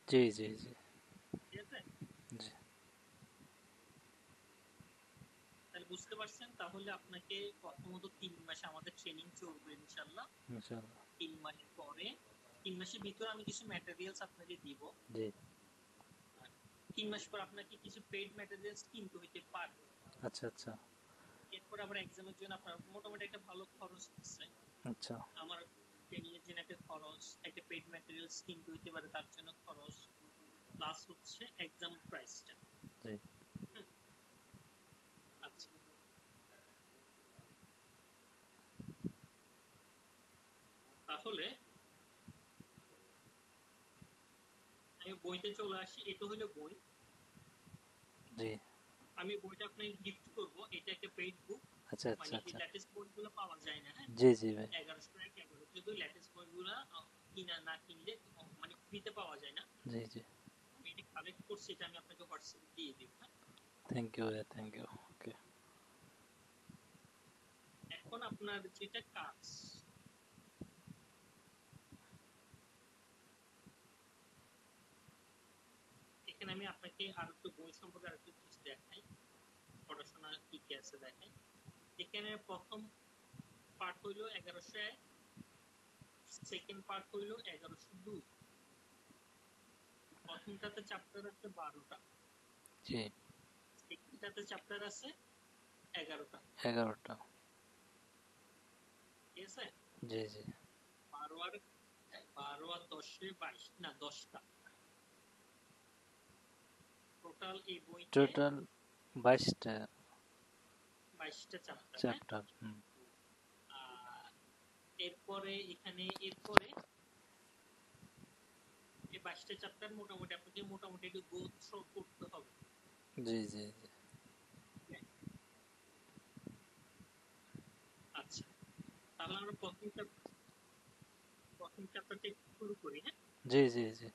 জি জি জি ঠিক আছে, জি তাহলে বুঝতে পারছেন। তাহলে আপনাকে প্রথমত 3 মাস আমাদের ট্রেনিং চলবে ইনশাল্লাহ। ইনশাআল্লাহ 3 মাস পরে, 3 মাসের ভিতরে আমি কিছু ম্যাটেরিয়ালস আপনাকে দিব। জি 3 মাস পর আপনাকে কিছু পেইড ম্যাটেরিয়ালস কিনতে হইতে পারে। আচ্ছা আচ্ছা এরপর আবার এক্সামের জন্য আপনার মোটামুটি একটা ভালো খরচ আছে। আচ্ছা আমার ট্রেনিং এর জন্য একটা খরচ, একটা পেইড ম্যাটেরিয়ালস কিনতে হইতে পারে, তার জন্য খরচ, প্লাস হচ্ছে এক্সাম প্রাইসটা। জি আচ্ছা, তাহলে আমি বইতে চলে আসি। এটা হলো বই, জি আমি বইটা আপনাকে গিফট করব। এটা একটা পেইড বুক, আচ্ছা মানে আচ্ছা এই আচ্ছা লেটেস্ট বইগুলো পাওয়া যায় না, হ্যাঁ। জি জি ভাই 1100 টাকা যদি লেটেস্ট বইগুলো কিনা না কিনলে মানে ফ্রিতে পাওয়া যায় না। জি জি আমি এটা কালেক্ট করছি, এটা আমি আপনাকে হোয়াটসঅ্যাপে দিয়ে দিব, হ্যাঁ। থ্যাংক ইউ ভাই থ্যাংক ইউ ওকে এখন আপনার যেটা কাজ, এখানে আমি আপনাকে আর একটু বই সম্পর্কে আর একটু কিছু দেখাই, পড়াশোনা কি কি আছে দেখাই। এখানে প্রথম পার্ট হইলো 1101, সেকেন্ড পার্ট হইলো 1102। প্রথমটাতে চ্যাপ্টার আছে 12টা, জি সেকেন্ডটাতে চ্যাপ্টার আছে 11টা। 11টা ঠিক আছে, জি জি 12 আর 10 22, না 10টা টোটাল এই বইতে। টোটাল 22টা 22টা চ্যাপ্টার, হ্যাঁ। চ্যাপ্টার আর এরপরে এখানে এরপরে এই 22টা চ্যাপ্টার মোটামুটি আপনাকে মোটামুটি একটু গো থ্রু করতে হবে। জি জি জি আচ্ছা, তাহলে আমরা প্রথম চ্যাপ্টারটা একটু শুরু করি, হ্যাঁ। জি জি জি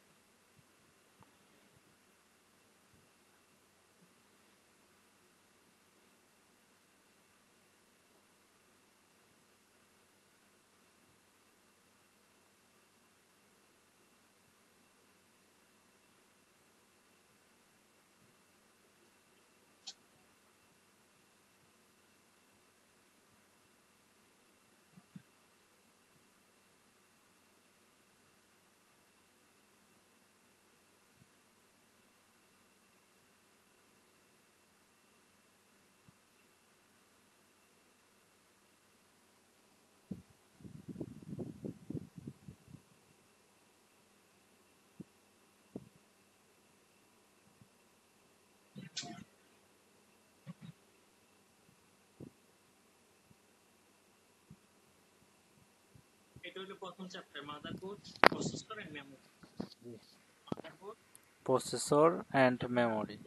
এটা হলো প্রথম chapter, motherboard, processor and memory. জি। Motherboard, processor and memory.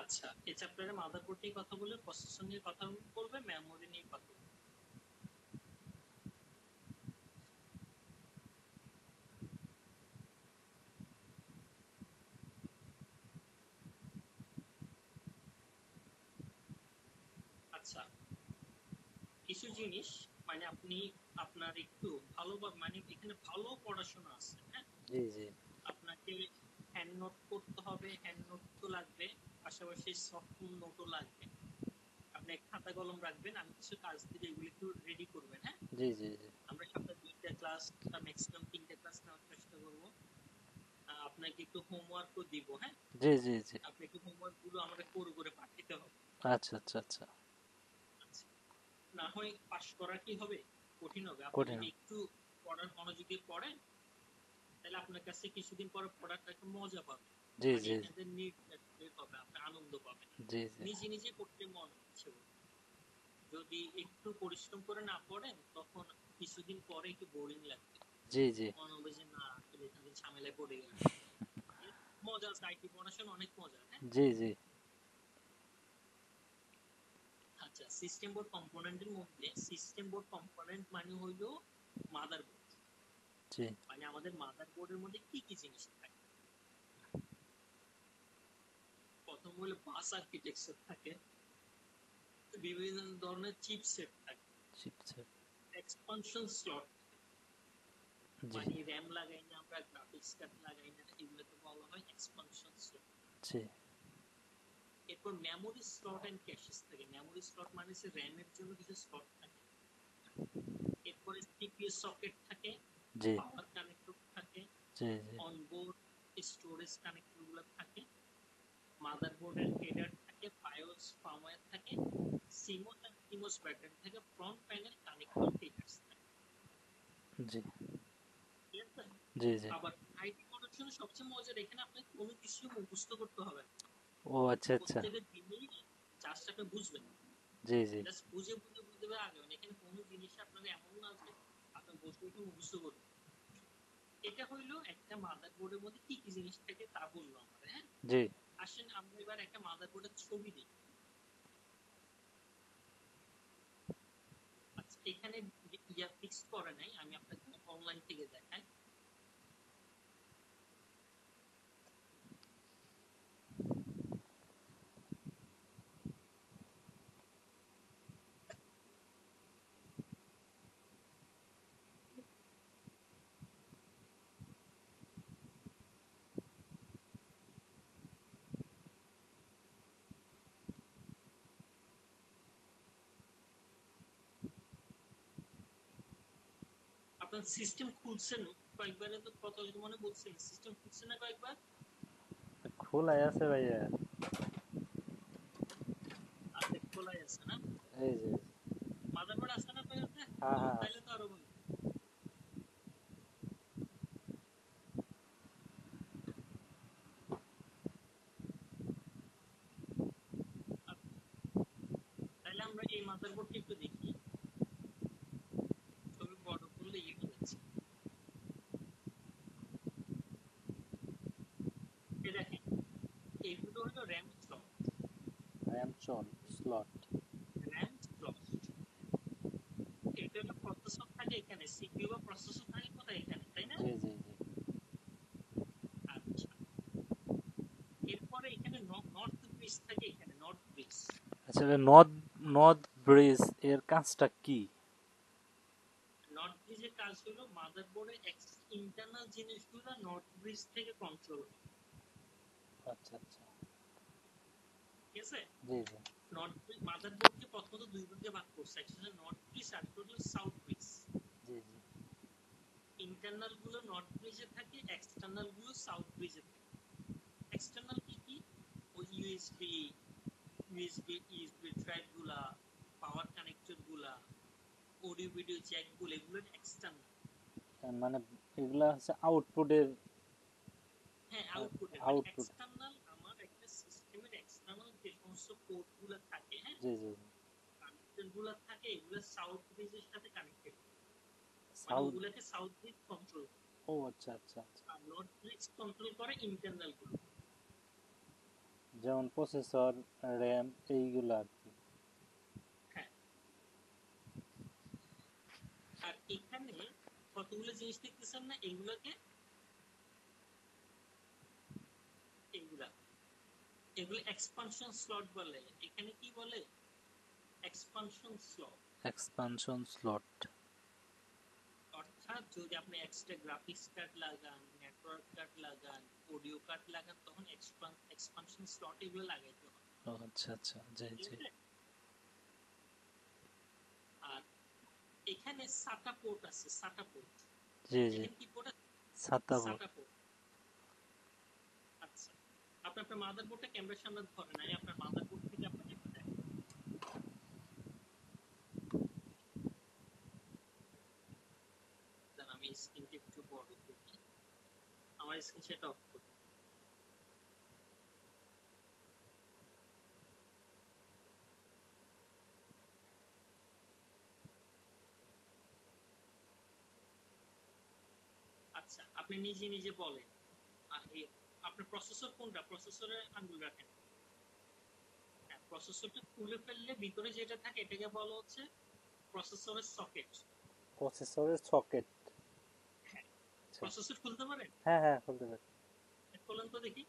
আচ্ছা এই চ্যাপ্টারে মাদারবোর্ড নিয়ে কথা বলবে, প্রসেসর নিয়ে কথা বলবে, মেমোরি নিয়ে কথা বলবে। আচ্ছা কিছু জিনিস মানে আপনি আপনার একটু ভালো মানে এখানে ভালো পড়াশোনা আছে, হ্যাঁ। জি জি আপনাকে হ্যান্ড নোট করতে হবে, হ্যান্ড নোট তো লাগবে, পাশাপাশি সফট নোটও লাগবে। আপনি খাতা কলম রাখবেন, আমি কিছু কাজ দিলে এগুলো একটু রেডি করবেন, হ্যাঁ। জি জি জি আমরা সপ্তাহে 2টা ক্লাস বা ম্যাক্সিমাম 3টা ক্লাস নেওয়ার চেষ্টা করব। আপনাকে একটু হোমওয়ার্কও দিব, হ্যাঁ। জি জি জি আপনি একটু হোমওয়ার্ক গুলো আমাকে করে করে পাঠাতে হবে। আচ্ছা আচ্ছা আচ্ছা। আচ্ছা, না হয় পাস করা কি হবে, কঠিন হবে। আপনি কঠিন। যদি একটু পড়ার মনোযোগে পড়েন তাহলে আপনার কাছে কিছুদিন পরে পড়াটা একটু মজা পাবে, জি মানে জি এখান থেকে নিট বের হবে, আপনি আনন্দ পাবেন, জি জি নিজে নিজে করতে মন ইচ্ছে করবে। যদি একটু পরিশ্রম করে না পড়েন তখন কিছুদিন পরে একটু বোরিং লাগবে, জি জি মনে হবে যে না আসলে এখানে ঝামেলায় পড়ে গেলাম। মজা আছে, আইটি পড়াশোনা অনেক মজা, হ্যাঁ। জি জি আচ্ছা সিস্টেম বোর্ড কম্পোনেন্টের মধ্যে সিস্টেম বোর্ড কম্পোনেন্ট মানে হইলো মাদারবোর্ড, জি মানে আমাদের মাদারবোর্ডের মধ্যে কি কি জিনিস থাকে। প্রথম হলো বাস আর্কিটেকচার থাকে, বিভিন্ন ধরনের চিপসেট থাকে, চিপসেট। এক্সপানশন স্লট, জি মানে র‍্যাম লাগাই না আমরা, গ্রাফিক্স কার্ড লাগাই না, এগুলোকে বলা হয় এক্সপানশন স্লট। জি এরপর মেমোরি স্লট এন্ড ক্যাশেস থাকে, মেমোরি স্লট মানে হচ্ছে র‍্যাম এর জন্য কিছু স্লট থাকে। এরপরে সিপিইউ সকেট থাকে, জি পাওয়ার কানেক্টর থাকে, জি জি অনবোর্ড স্টোরেজ কানেক্টর গুলো থাকে, মাদারবোর্ডের হেডার থাকে, বায়োস ফার্মওয়্যার থাকে, সিমোস এন্ড সিমোস ব্যাটারি থাকে, ফ্রন্ট প্যানেল কানেক্টর হেডার্স থাকে, জি ঠিক আছে। জি জি আবার আইটি পড়ার জন্য সবচেয়ে মজার এখানে আপনাকে কোনো কিছু মুখস্থ করতে হবে না, ও আচ্ছা আচ্ছা। প্রত্যেকটা জিনিস জাস্ট আপনি বুঝবেন, জি জি জাস্ট বুঝে বুঝে বুঝতে হবে আগে। এখানে কোনো জিনিস আপনার এমন না যে আপনি বসে বসে মুখস্থ করবেন। এটা হইলো একটা মাদারবোর্ডের মধ্যে কি কি জিনিস থাকে তা বললো আমরা, হ্যাঁ। জি আসেন আমরা এবার একটা মাদারবোর্ডের ছবি দেখি। আচ্ছা এখানে ইয়া ফিক্স করে নাই, আমি আপনাকে অনলাইন থেকে দেখাই। আপনার সিস্টেম খুলছেন কয়েকবারে, তো কত মনে বলছেন সিস্টেম খুলছে না কয়েকবার? খোলাই আছে ভাইয়া। আছে, খোলাই আছে না? এই যে মাদারবোর্ড আছে না আপনার কাছে? হ্যাঁ ও হ্যাঁ তাইলে আছে। তো আরো ভালো। আচ্ছা, তাইলে আমরা এই মাদারবোর্ডটা একটু দেখি, ছবি বড় করলে ইয়ে হয়ে যাচ্ছে। এই দেখেন এইগুলো হলো RAM slot, RAM slot. RAM slot. এটা হলো প্রসেসর থাকে এখানে, সিপিইউ বা প্রসেসর থাকে কোথায় এখানে, তাই না? জি জি জি আচ্ছা এরপরে এখানে নর্থ ব্রিজ থাকে, এখানে নর্থ ব্রিজ। আচ্ছা নর্থ নর্থ ব্রিজ এর কাজটা কি? নর্থ ব্রিজের কাজ হলো মাদারবোর্ডের ইন্টারনাল জিনিসগুলো নর্থ ব্রিজ থেকে কন্ট্রোল হয়, আচ্ছা আচ্ছা। ঠিক আছে। জি জি নর্থ ব্রিজ মাদারবোর্ডকে প্রথমত দুই ভাগে ভাগ করছে, একটা হলো নর্থ ব্রিজ আর একটা হলো সাউথ ব্রিজ। জি জি ইন্টারনাল গুলো নর্থ ব্রিজে থাকে, এক্সটার্নাল গুলো সাউথ ব্রিজে থাকে। এক্সটার্নাল কি কি? ওই ইউএসবি ড্রাইভ গুলা, পাওয়ার কানেক্টর গুলা, অডিও ভিডিও জ্যাক গুলো, এগুলো এক্সটার্নাল। মানে এগুলা হচ্ছে আউটপুটের। হ্যাঁ আউটপুটের, মানে আউটপুট। এক্সটার্নাল আমার একটা সিস্টেমের এক্সটার্নাল যে সমস্ত পোর্ট গুলো থাকে, হ্যাঁ, জি জি গুলো থাকে এগুলো সাউথ ব্রিজের সাথে কানেক্টেড, মানে সাউথ, ওগুলোকে সাউথ ব্রিজ কন্ট্রোল, ও আচ্ছা আচ্ছা আচ্ছা, আর নর্থ ব্রিজ কন্ট্রোল করে ইন্টারনাল গুলো। যেমন প্রসেসর, র্যাম এইগুলো আর কি। হ্যাঁ, আর এখানে কতগুলো জিনিস দেখতেছেন না, এগুলোকে এগুলা এগুলো এক্সপানশন স্লট বলে। এখানে কি বলে? Expansion slot. Expansion slot. অর্থাৎ যদি আপনি এক্সট্রা গ্রাফিক্স কার্ড লাগান, নেটওয়ার্ক কার্ড লাগান, অডিও কার্ড লাগান, তখন এক্সপানশন স্লট এগুলো লাগাইতে হবে। ও আচ্ছা আচ্ছা, জি ঠিক জি আছে? আর এখানে সাটা পোর্ট আছে, সাটা পোর্ট। জি জি, এখানে কি পোর্ট আছে? ছাতা বোর্ড। সাটা পোর্ট। আচ্ছা, আপনি আপনার মাদারবোর্ডটা ক্যামেরার সামনে ধরেন, আমি আপনার মাদারবোর্ড থেকে আপনাকে একটু দেখাই। দাঁড়ান, আমি স্ক্রিনটা একটু বড় করি, আমার স্ক্রিন সেটা অফ করি। আচ্ছা, আপনি নিজে নিজে বলেন আপনার প্রসেসর কোনটা? প্রসেসরে আঙ্গুল রাখেন। হ্যাঁ, প্রসেসরটা খুলে ফেললে ভিতরে যেটা থাকে এটাকে বলা হচ্ছে প্রসেসরের সকেট। প্রসেসরের সকেট। হ্যাঁ, প্রসেসর খুলতে পারেন? হ্যাঁ হ্যাঁ, খুলতে পারি। খোলেন তো দেখি।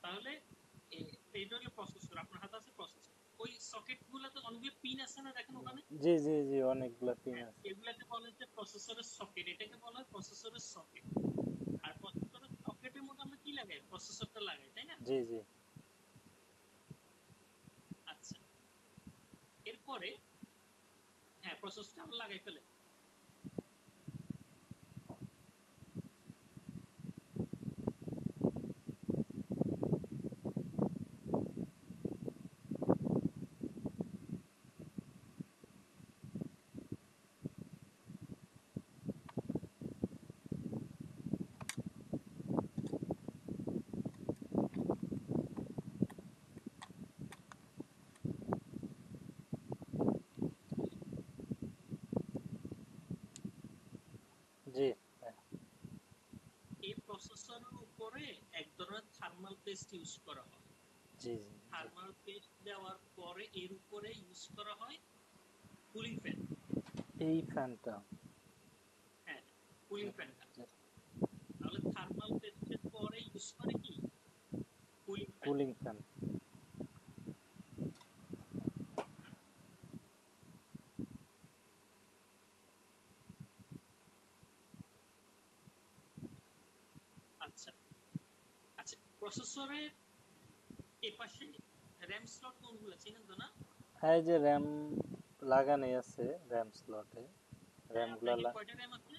তাহলে এইটা হলো প্রসেসর, আপনার হাতে আছে প্রসেসর। ওই সকেট গুলোতে অনেকগুলো পিন আছে না, দেখেন ওখানে। জি জি জি, অনেকগুলো পিন হ্যাঁ, আছে। এগুলাকে বলা হচ্ছে প্রসেসরের সকেট, এটাকে বলা হয় প্রসেসরের সকেট। আর প্রসেসরের সকেটের মধ্যে আমরা কি লাগাই? প্রসেসরটা লাগাই, তাই না? জি জি, আচ্ছা, এরপরে হ্যাঁ প্রসেসরটা আমরা লাগাই ফেলে। জি এই প্রসেসরের উপরে এক ধরনের থার্মাল পেস্ট ইউজ করা হয়। জি জি, থার্মাল পেস্ট দেওয়ার পরে এর উপরে ইউজ করা হয় কুলিং ফ্যান। এই ফ্যানটা। হ্যাঁ, কুলিং ফ্যানটা। তাহলে থার্মাল পেস্টের পরে ইউজ করে কি? Cooling fan. Cooling fan. আচ্ছা আচ্ছা, প্রসেসরের এপাশে র্যাম স্লট কোনগুলো চেনেন তো না? এই যে র্যাম লাগানো আছে র্যাম স্লটে, র্যাম আপনাকে গুলা কয়টা র্যাম আছে?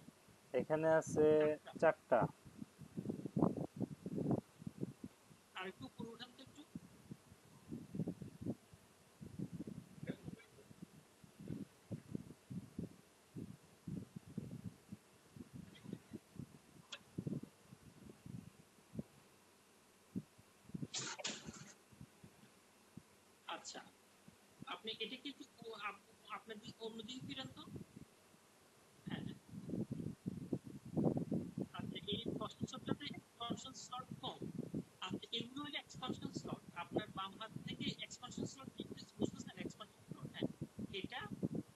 এখানে আছে চারটা। 4টা। আর একটু উপরে উঠান তো একটু। আচ্ছা, আপনি এটাকে একটু আপনার দিক অন্যদিকে ফিরান তো। হ্যাঁ, আচ্ছা, এই প্রসেসরটাতে এক্সপানশন স্লট কম। আচ্ছা, এগুলো হলো এক্সপানশন স্লট। আপনার বাম হাত থেকে এক্সপানশন স্লট কি বুঝতেছেন? এক্সপানশন স্লট, হ্যাঁ এটা।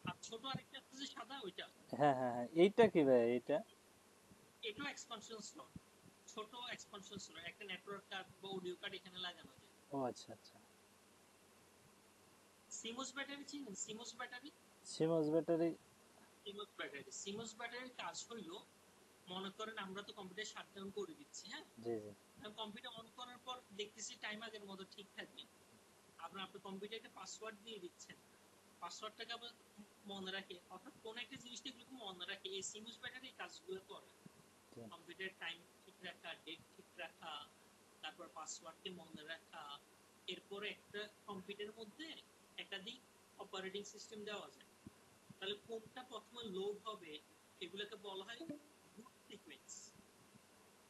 আর ছোট আরেকটা আছে যে সাদা, ওইটা হ্যাঁ হ্যাঁ হ্যাঁ, এইটা কি ভাই? এইটা এটাও এক্সপানশন স্লট। ছোট এক্সপানশন স্লট, একটা নেটওয়ার্ক কার্ড বা অডিও কার্ড এখানে লাগানো যায়। ও আচ্ছা আচ্ছা। সিমোস ব্যাটারি চিনেন? CMOS battery. Seems battery. CMOS ব্যাটারির কাজ হইলো, মনে করেন আমরা তো কম্পিউটার শাটডাউন করে দিচ্ছি, হ্যাঁ। জি জি কম্পিউটার অন করার পর দেখতেছি টাইম আগের মতো ঠিক থাকবে। আপনার কম্পিউটারকে পাসওয়ার্ড দিয়ে দিচ্ছেন, পাসওয়ার্ডটাকে আবার মনে রাখে, অর্থাৎ কোন একটা জিনিসটা এগুলোকে মনে রাখে। এই সিমোস ব্যাটারি কাজগুলো করে। জি। কম্পিউটার টাইম ঠিক রাখা, ডেট ঠিক রাখা, তারপর পাসওয়ার্ডকে মনে রাখা। এরপরে একটা কম্পিউটারের মধ্যে একাধিক অপারেটিং সিস্টেম দেওয়া যায়, তাহলে কোনটা প্রথমে লোড হবে এগুলোকে বলা হয় বুট সিকোয়েন্স।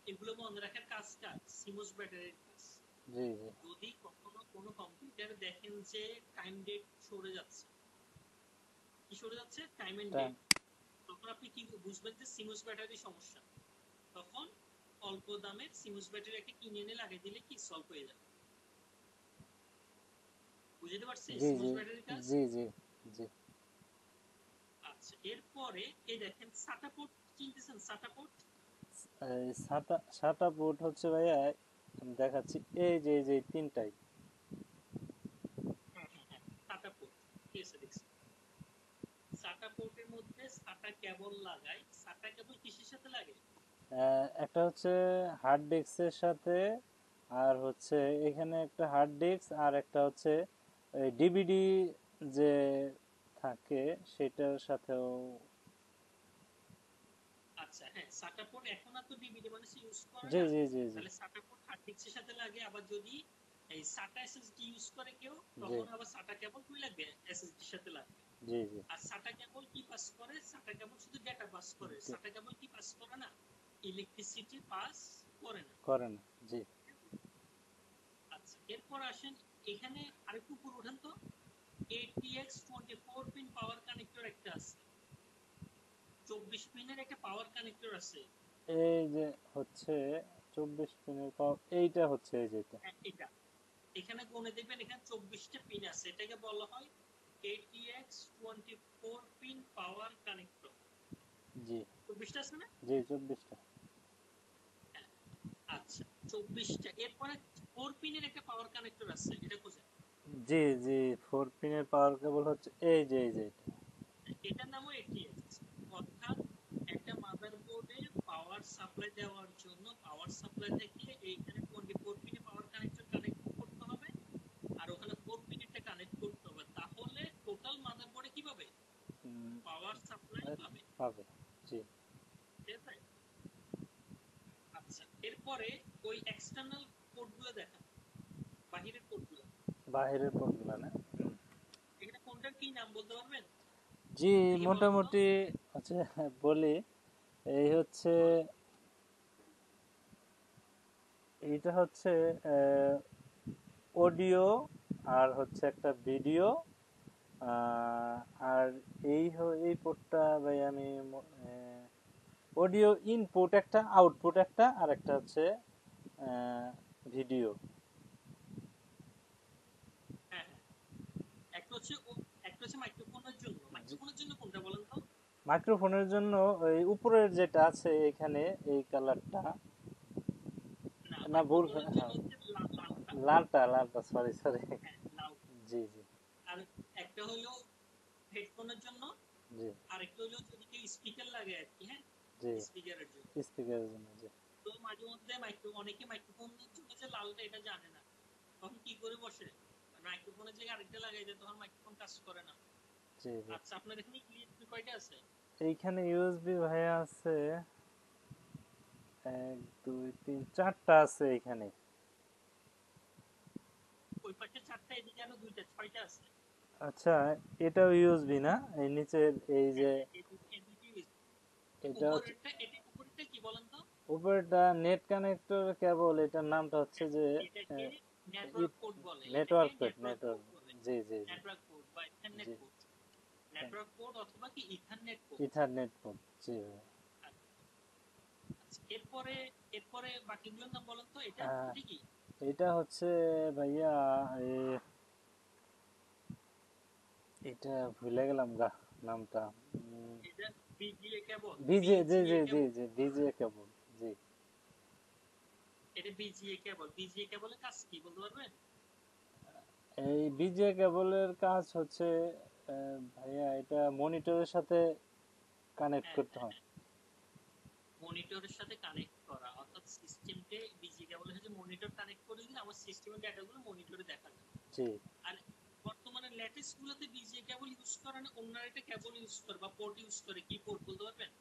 এগুলো মনে রাখার কাজটা সিমোস ব্যাটারির কাজ। জি জি যদি কখনো কোনো কম্পিউটার দেখেন যে টাইম ডেট সরে যাচ্ছে, কি সরে যাচ্ছে, টাইম এন্ড টাইম। ডেট, তখন আপনি কি বুঝবেন যে সিমোস ব্যাটারি সমস্যা। তখন অল্প দামের সিমোস ব্যাটারি একটা কিনে এনে লাগিয়ে দিলে কি সলভ হয়ে যাবে। বুঝতে পারছি জি সিমোস জি ব্যাটারির কাজ। জি জি জি। আচ্ছা, এরপরে এই দেখেন সাটা পোর্ট চিনতেছেন, সাটা পোর্ট। এই সাটা পোর্ট হচ্ছে ভাইয়া, আমি দেখাচ্ছি, এই যে তিনটাই। হ্যাঁ হ্যাঁ হ্যাঁ, সাটা পোর্ট, ঠিক আছে দেখছি। সাটা পোর্টের মধ্যে সাটা কেবল লাগায়। সাটা কেবল কিসের সাথে লাগে? একটা হচ্ছে হার্ড ডিস্কের সাথে, আর হচ্ছে এখানে একটা হার্ড ডিস্ক, আর একটা হচ্ছে ডিভিডি যে থাকে সেটার সাথেও। আচ্ছা হ্যাঁ, সাটা পোর্ট এখন আর তো ডিভিডি মানুষ ইউজ করে জি না, জি জি জি তাহলে সাটা পোর্ট হার্ড ডিস্কের সাথে লাগে। আবার যদি এই সাটা এসএসডি ইউজ করে কেউ, জি তখন আবার সাটা কেবল কই লাগবে, এসএসডির সাথে লাগবে। জি জি। আর সাটা কেবল কি পাস করে, সাটা কেবল শুধু ডেটা পাস করে, সাটা কেবল কি পাস করে না, ইলেকট্রিসিটি পাস করে না। করে না। জি। আচ্ছা, এরপর আসেন এখানে আরেকটু উপর উঠেন তো, ATX 24 পিন পাওয়ার কানেক্টর একটা আছে, 24 পিনের একটা পাওয়ার কানেক্টর আছে। এই যে হচ্ছে 24 পিনের পাওয়ার, এইটা হচ্ছে এই যেটা। হ্যাঁ, এটা এখানে গুনে দেখবেন, এখানে 24টা পিন আছে, এটাকে বলা হয় ATX 24 পিন পাওয়ার কানেক্টর। জি 24টা আছে না? জি 24টা। হ্যাঁ, আচ্ছা 24টা। এরপরে 4 পিনের একটা পাওয়ার কানেক্টর আছে, এটা কোথায়? জি জি 4 পিনের পাওয়ার কেবল হচ্ছে এই যে এটা। এটার নামও ATX। অর্থাৎ একটা মাদারবোর্ডে পাওয়ার সাপ্লাই দেওয়ার জন্য পাওয়ার সাপ্লাই থেকে এইখানে 24 পিনে পাওয়ার কানেক্টর কানেক্ট করতে হবে, আর ওখানে 4 পিনেরটা কানেক্ট করতে হবে, তাহলে টোটাল মাদারবোর্ডে কি পাবে, উম, পাওয়ার সাপ্লাই পাবে। পাবে। জি। ঠিক আছে। আচ্ছা, এরপরে ওই এক্সটার্নাল পোর্টগুলো দেখান, বাহিরের পোর্টগুলো। বাহিরের পোর্টগুলো না? এখানে কোনটার কি নাম বলতে পারবেন? জি দেখি বলেন তো, মোটামুটি হচ্ছে বলি। এই হচ্ছে, বলেন। এইটা হচ্ছে অডিও, আর হচ্ছে একটা ভিডিও, আহ, আর এই পোর্টটা ভাই আমি অডিও ইনপুট একটা, আউটপুট একটা, আর একটা হচ্ছে ভিডিও। হ্যাঁ হ্যাঁ, একটা হচ্ছে একটা হচ্ছে মাইক্রোফোনের জন্য। মাইক্রোফোনের জন্য কোনটা বলেন তো? মাইক্রোফোনের জন্য ওই উপরের যেটা আছে এখানে, এই কালারটা। না, না ভুল, মাইক্রোফোনের জন্য হ্যাঁ, হচ্ছে লালটা। লালটা লালটা, সরি সরি। হ্যাঁ, লাল। জি জি আর একটা হলো হেডফোনের জন্য, জি আর একটা হলো যদি কেউ স্পিকার লাগে আর কি, হ্যাঁ, জি। স্পিকারের জন্য। স্পিকারের জন্য, জি তো মাঝে মধ্যে অনেকে মাইক্রোফোনের জন্য যে লালটা এটা জানে না, তখন কি করে বসে, মাইক্রোফোনের জায়গায় আরেকটা লাগাই দেয়, তখন মাইক্রোফোন কাজ করে না। জি জি। আচ্ছা, আপনার এখানে ইউএসবি কয়টা আছে? এইখানে ইউএসবি ভাইয়া আছে 1 2 3 4টা আছে এইখানে। ওই পাশে 4টা, এদিকে আরো 2টা, 6টা আছে। আচ্ছা, এটাও ইউএসবি না? এই নিচের এই হ্যাঁ যে হ্যাঁ, এদিকে ইউএসবি। এটা হচ্ছে উপরেরটা, এটা উপরেরটা কি বলেন তো? উপরেরটা নেট কানেক্টর কেবল, এটার নামটা হচ্ছে যে এটাকে নেটওয়ার্ক পোর্ট বলে, এটাকে network port, network network. Port বলে। জি জি জি নেটওয়ার্ক পোর্ট বা ইথারনেট জি। পোর্ট। নেটওয়ার্ক পোর্ট অথবা কি ইথারনেট পোর্ট। Ethernet port. জি ভাই। আচ্ছা, এরপরে এরপরে বাকিগুলোর নাম বলেন তো। এটা আহ, এটা কি? এটা হচ্ছে ভাইয়া এটা ভুলে গেলাম গা নামটা। এটা বিজিএ কেবল, ভিজে, জি বিজিএ জি জি কেবল। জি ভিজে কেবল। জি। এটা বিজিএ কেবল। বিজিএ কেবলের কাজ কি বলতে পারবেন? এই ভিজে কেবলের কাজ হচ্ছে ভাইয়া, এটা মনিটরের সাথে কানেক্ট হ্যাঁ করতে হ্যাঁ হয়। হ্যাঁ, মনিটরের সাথে কানেক্ট করা, অর্থাৎ সিস্টেমকে বিজিএ কেবলের সাথে মনিটর কানেক্ট করে দিলে আমার সিস্টেমের ডাটাগুলো মনিটরে দেখা যায়। জি। আর বর্তমানে লেটেস্ট গুলোতে বিজিএ কেবল ইউজ করে না, অন্য একটা কেবল ইউজ করে বা পোর্ট ইউজ করে। কি পোর্ট বলতে পারবেন?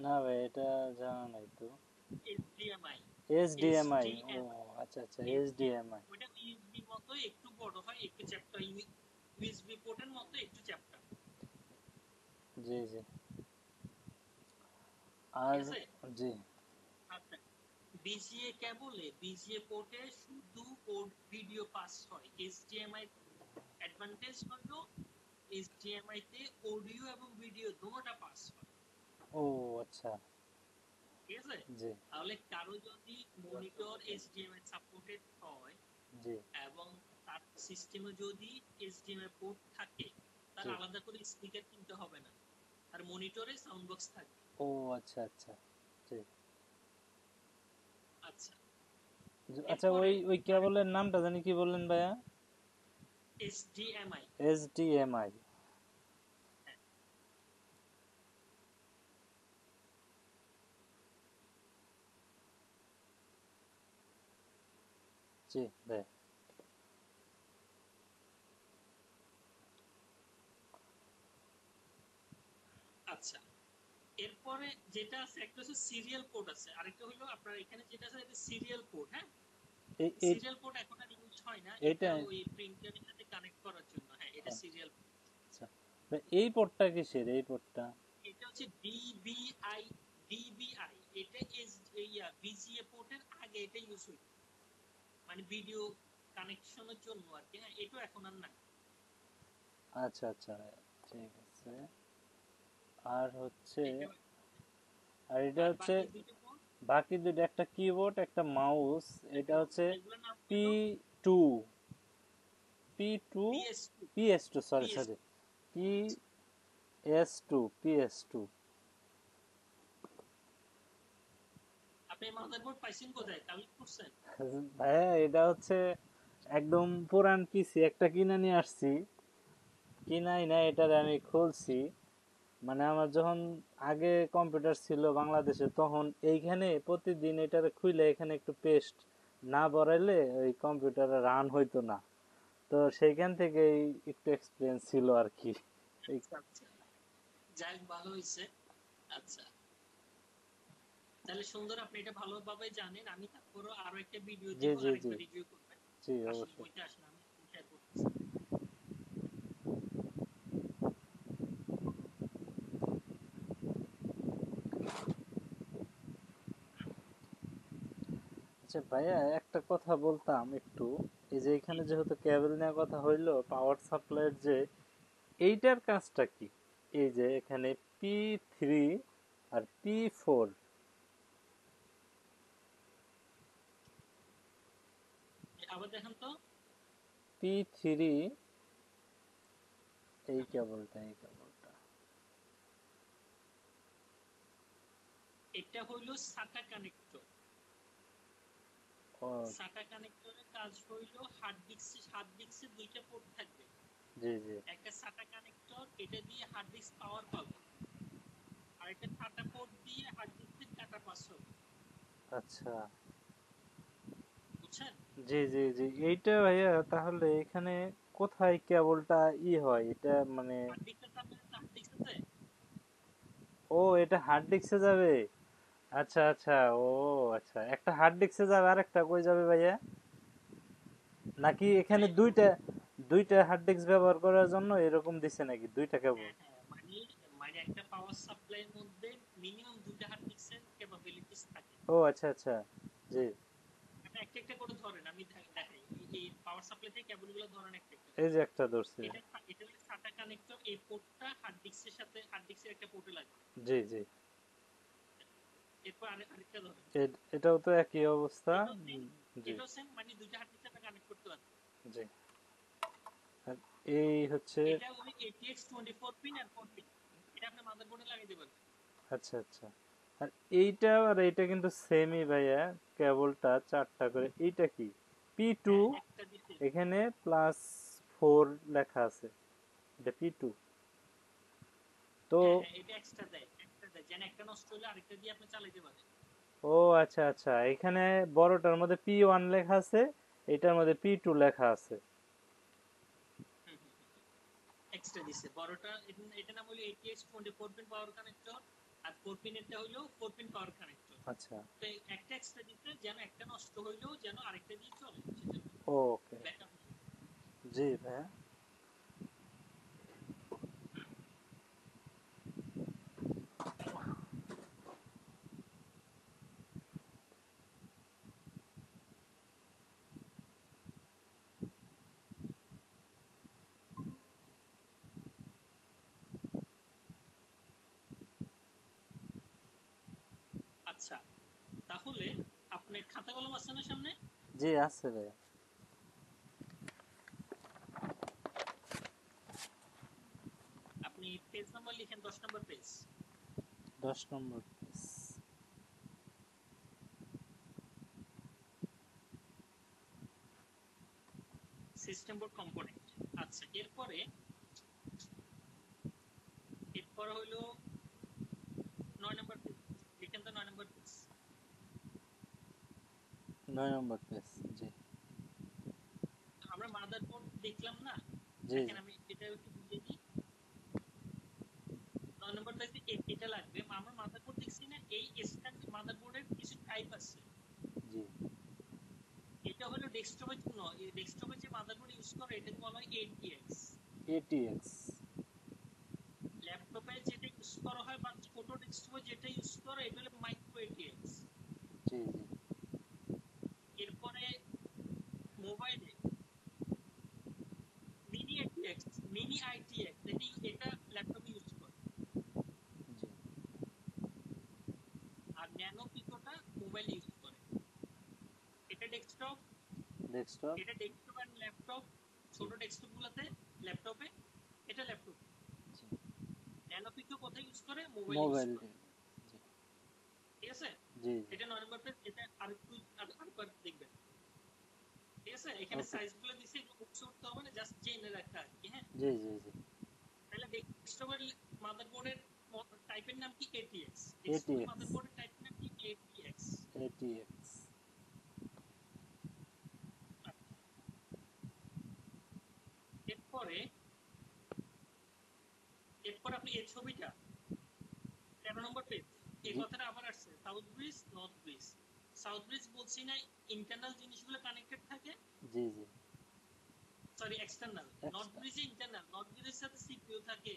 না ভাই, এটা জানা নাই তো। এইচডিএমআই। এইচডিএমআই, ও এইচডিএমআই। আচ্ছা আচ্ছা, এইচডিএমআই এইচডিএমআই। ওটা ইউএসবি মতো একটু বড় হয়, একটু চ্যাপ্টা ইউএসবি পোর্টের মতো একটু চ্যাপ্টার। জি জি। ঠিক আর আছে। জি আচ্ছা, বিজিএ কেবলে বিজিএ পোর্টে শুধু ভিডিও পাস হয়। এইচডিএমআই অ্যাডভান্টেজ হলো এইচডিএমআই তে অডিও এবং ভিডিও দুটোটা পাস হয়। ও আচ্ছা। ঠিক আছে। জি তাহলে কারো যদি মনিটর এইচডিএমআই সাপোর্টেড হয় জি এবং তার সিস্টেমে যদি এইচডিএমআই পোর্ট থাকে, তার জি। আলাদা করে স্পিকার কিনতে হবে না, তার মনিটরে সাউন্ড বক্স থাকবে। ও আচ্ছা আচ্ছা। জি। আচ্ছা, আচ্ছা, এরপরে ওই ওই কেবলের নামটা জানি কি বললেন ভাইয়া? এইচডিএমআই। HDMI। জি ভাই। আচ্ছা, এরপরে যেটা আছে একটা হচ্ছে সিরিয়াল পোর্ট আছে, আরেকটা হলো আপনার এখানে যেটা আছে এটা সিরিয়াল পোর্ট। হ্যাঁ, এই এই সিরিয়াল পোর্ট এখন আর ইউজ হয় না, এটা এইটা ওই প্রিন্টারের সাথে কানেক্ট করার জন্য। হ্যাঁ, এটা সিরিয়াল পোর্ট। আচ্ছা ভাই, এই পোর্টটা কিসের এই পোর্টটা? এটা হচ্ছে ডিবিআই। ডিবিআই এটা ইজ ভিজিএ পোর্টের আগে এটা ইউজ হইতো, মানে ভিডিও কানেকশনের জন্য আর কি। হ্যাঁ, এটা এখন আর নাই। আচ্ছা আচ্ছা ঠিক আছে। আর হচ্ছে, এটা, আর এটা আর হচ্ছে বাকি দুটো পোর্ট বাকি দুটো, একটা কিবোর্ড একটা মাউস। এটা হচ্ছে এগুলোর নাম পি হলো two P2 PS2। PS2, sorry PS sorry, PS2। আপনি মাদারবোর্ড পাইছেন কোথায়, কালেক্ট করছেন? ভাইয়া এটা হচ্ছে একদম পুরান পিসি একটা কিনে নিয়ে আসছি। কিনাই না, এটারে আমি খুলছি। মানে আমার যখন আগে কম্পিউটার ছিল বাংলাদেশে, তখন এইখানে প্রতিদিন এটারে খুলে এখানে একটু পেস্ট না বড়াইলে ওই কম্পিউটারে রান হইতো না। তো সেইখান থেকে একটু এক্সপিরিয়েন্স ছিল আর কি। এই আচ্ছা আচ্ছা, যাই হোক, ভালো হয়েছে। আচ্ছা, তাহলে সুন্দর, আপনি এটা ভালোভাবে জানেন। আমি তারপরও আরো একটা ভিডিও জি দিব, জি জি আরেকবার রিভিউ করবেন। জি আসেন, অবশ্যই। বইতে আসেন, আমি শেয়ার করতেছি। আচ্ছা ভাইয়া, একটা কথা বলতাম একটু। এই যে এখানে যেহেতু কেবল নেওয়ার কথা হইলো, পাওয়ার সাপ্লাইয়ের যে এইটার কাজটা কি? এই যে এখানে P3 আর P4। আবার দেখেন তো। P3, এই কেবলটা। এটা হইলো সাটা কানেক্টর। ও সাটা কানেক্টরের কাজ হইলো হার্ড ডিস্কে দুইটা পোর্ট থাকবে। জি জি। একটা সাটা কানেক্টর, এটা দিয়ে হার্ড ডিস্ক পাওয়ার পাবে, আর একটা সাটা পোর্ট দিয়ে হার্ড ডিস্কের ডাটা পাস হবে। আচ্ছা। বুঝছেন? জি জি জি। এইটা ভাইয়া তাহলে এখানে কোথায় কেবলটা হয় এটা মানে? হার্ড ডিস্কের সাথে হার্ড ডিস্ক আছে। ও, এটা হার্ড ডিস্কে যাবে। আচ্ছা আচ্ছা। ও আচ্ছা, একটা হার্ড ডিস্কে যাবে আর একটা কই যাবে ভাইয়া? নাকি এখানে মানে দুইটা দুইটা হার্ড ডিস্ক ব্যবহার করার জন্য এরকম দিছে নাকি দুইটা কেবল? হ্যাঁ হ্যাঁ, মানে মানে একটা পাওয়ার সাপ্লাইয়ের মধ্যে মিনিমাম দুইটা হার্ড ডিস্কের ক্যাপাবিলিটিস থাকে। ও আচ্ছা আচ্ছা। জি। আপনি একটা একটা করে ধরেন, আমি দেখাই। এই পাওয়ার সাপ্লাই থেকে কেবলগুলো ধরেন একটা একটা এই করে। যে একটা ধরছে। এটা এটা হলো সাটা কানেক্টর। এই পোর্টটা হার্ড ডিস্কের সাথে, হার্ড ডিস্কের একটা পোর্টে লাগবে। জি জি। এরপর আরেকটা ধরেন। এটাও তো একই অবস্থা। এটাও সেম। জি এটাও সেম, মানে দুইটা হার্ড ডিস্কের সাথে কানেক্ট করতে পারবে। জি। আর এই হচ্ছে, এটা ওই ATX 24 পিন আর 4 পিন, এটা আপনি মাদারবোর্ডে লাগিয়ে দিবেন। আচ্ছা আচ্ছা। আর এইটা আর এইটা কিন্তু সেমই ভাইয়া, কেবলটা চারটা করে। এইটা কি P2? হ্যাঁ, একটা দিতে। এখানে +4 লেখা আছে, এটা P2 তো। হ্যাঁ হ্যাঁ, এটা এক্সট্রা দেয় যেন একটা নষ্ট হলে আরেকটা দিয়ে আপনি চালাতে পারেন। ও আচ্ছা আচ্ছা, এখানে বড়টার মধ্যে P1 লেখা আছে, এটার মধ্যে P2 লেখা আছে। এক্সট্রা দিছে বড়টা। এটা নাম হলো ATX 24 পিন পাওয়ার কানেক্টর, আর 4 পিনেরটা হলো 4 পিন পাওয়ার কানেক্টর। আচ্ছা। তো একটা এক্সট্রা দিতে যেন একটা নষ্ট হইলেও যেন আরেকটা দিয়ে চলে, সেজন্য ওকে। ব্যাকআপ। জি ভাইয়া। তাহলে আপনার খাতা কলম আছে না সামনে? জি আছে ভাইয়া। আপনি পেজ নাম্বার লিখেন, 10 নম্বর পেজ। 10 নম্বর পেজ। System board component. আচ্ছা, এরপর হলো 9 নম্বর পেজ, লিখেন তো 9 নম্বর পেজ। 9 নম্বর পেজ। জি আমরা মাদারবোর্ড দেখলাম না? জি দেখেন জি আমি এটা একটু বুঝিয়ে দিই। 9 নম্বর পেজে এটা লাগবে। আমরা মাদারবোর্ড দেখছি না, এই স্ট্যান্ড মাদারবোর্ডের কিছু টাইপ আছে। জি। এটা হলো ডেস্কটপের জন্য, এই ডেস্কটপে যে মাদারবোর্ড ইউজ করে এটাকে বলা হয় ATX। ATX। ল্যাপটপে যেটা ইউজ করা হয় বা ছোট ডেস্কটপে যেটা ইউজ করে এটা হলো মাইক্রো ATX। জি জি এরপরে মোবাইলে মিনি ATX, মিনি ITX, এটা ল্যাপটপে ইউজ করে। জি। আর ন্যানো পিকোটা মোবাইল ইউজ করে। এটা ডেস্কটপ, ডেস্কটপ। এটা ডেস্কটপ আর ল্যাপটপ। জি ছোট ডেস্কটপ গুলোতে ল্যাপটপে, এটা ল্যাপটপ। জি। ন্যানো পিকো কোথায় ইউজ করে? Mobile use mobile. করে। জি ঠিক আছে? জি জি। এটা 9 নম্বর পেজ। এটা আরেকবার দেখবেন। ঠিক আছে? এখানে ওকে। সাইজ গুলো দিছি, এগুলো মুখস্থ করতে হবে না, জাস্ট জেনে রাখা আর কি। হ্যাঁ, জি জি জি। তাহলে ডেস্কটপের মাদারবোর্ডের টাইপের নাম কি? ATX। ডেস্কটপের ATX। মাদারবোর্ডের টাইপের নাম কি? ATX। ATX। এরপরে এরপর আপনি এই ছবিটা 13 নম্বর পেজ। এই জি কথাটা আবার আসছে, south bridge north bridge. South bridge বলছি না, ইন্টারনাল জিনিসগুলো কানেক্টেড থাকে, জি জি। Sorry external. North extra. ব্রিজে ইন্টারনাল, নর্থ ব্রিজের সাথে সিপিইউ থাকে,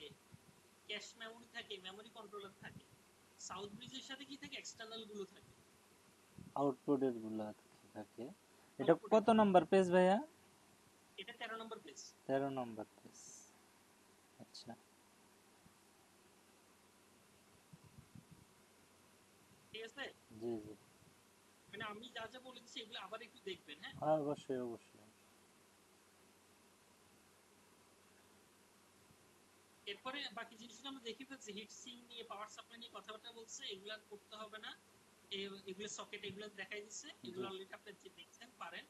ক্যাশ মেমোরি থাকে, মেমোরি কন্ট্রোলার থাকে। সাউথ ব্রিজের সাথে কি থাকে? এক্সটার্নাল গুলো থাকে। আউটপুটের গুলা থাকে। এটা আউটপুট কত নম্বর পেজ ভাইয়া? এটা 13 নম্বর পেজ। 13 নম্বর পেজ। আচ্ছা। ঠিক আছে? জি জি। মানে আমি যা যা বলে দিচ্ছি এগুলো আবার একটু দেখবেন। হ্যাঁ, অবশ্যই অবশ্যই। এরপরে বাকি জিনিসগুলো আমরা দেখে ফেলছি। হিট সিং নিয়ে, পাওয়ার সাপ্লাই নিয়ে কথাবার্তা বলছে, এগুলো আর করতে হবে না। এগুলো সকেট, এগুলো দেখাই দিচ্ছে, জি এগুলো অলরেডি আপনি যে দেখছেন পারেন।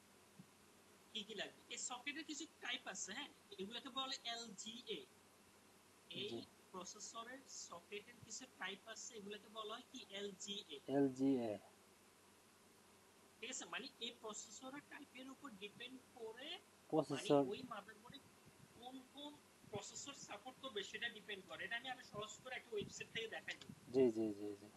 কি কি লাগবে? এই সকেটের কিছু টাইপ আছে। হ্যাঁ, এগুলোকে বলে LGA। এই জি। প্রসেসরের সকেটের কিছু টাইপ আছে, এগুলোকে বলা হয় কি? LGA। LGA। ঠিক আছে? মানে এই প্রসেসরের টাইপের উপর ডিপেন্ড করে, মানে প্রসেসর। ওই মাদারবোর্ডে কোন কোন প্রসেসর সাপোর্ট করবে সেটা ডিপেন্ড করে। এটা আমি আরো সহজ করে একটা ওয়েবসাইট থেকে দেখাই দিই। জি জি জি জি।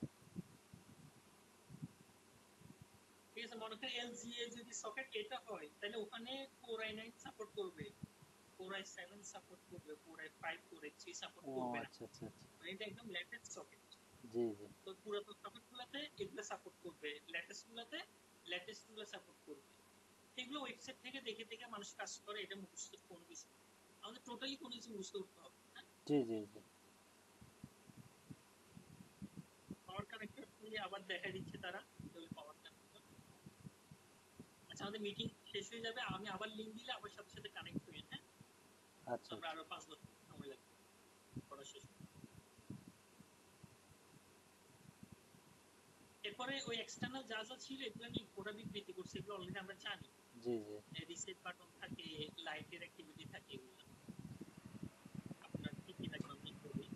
ঠিক আছে? মনে করেন LGA যদি সকেট এটা হয়, তাহলে ওখানে Core i9 সাপোর্ট করবে, Core i7 সাপোর্ট করবে, Core i5, Core i3 support ও করবে না। আচ্ছা আচ্ছা আচ্ছা। মানে এটা একদম লেটেস্ট সকেট। জি জি। তো পুরাতন সকেট গুলাতে এগুলো সাপোর্ট করবে, লেটেস্ট গুলো সাপোর্ট করবে। এগুলো ওয়েবসাইট থেকে দেখে দেখে মানুষ কাজ করে। এটা মুখস্থ কোনো কিছু, আমাদের টোটালি কোনো কিছু মুখস্থ করতে হবে না। জি জি জি। পাওয়ার কানেক্টর দিয়ে আবার দেখা দিচ্ছে তারা, পাওয়ার কানেক্টর। আচ্ছা, আমাদের মিটিং শেষ হয়ে যাবে, আমি আবার লিংক দিলে আবার সাথে সাথে কানেক্ট হয়ে। হ্যাঁ, আচ্ছা আমরা আচ্ছা। আরো 5-10 মিনিট সময় লাগবে পড়া শেষ। এরপরে ওই এক্সটার্নাল যা যা ছিল এগুলো নিয়ে গোটা বিবৃতি করছে, এগুলো অলরেডি আমরা জানি। জি জি। রিসেট বাটন থাকে, লাইটের অ্যাক্টিভিটি থাকে, এগুলো আপনার কি কি লাগবে আমি বলি।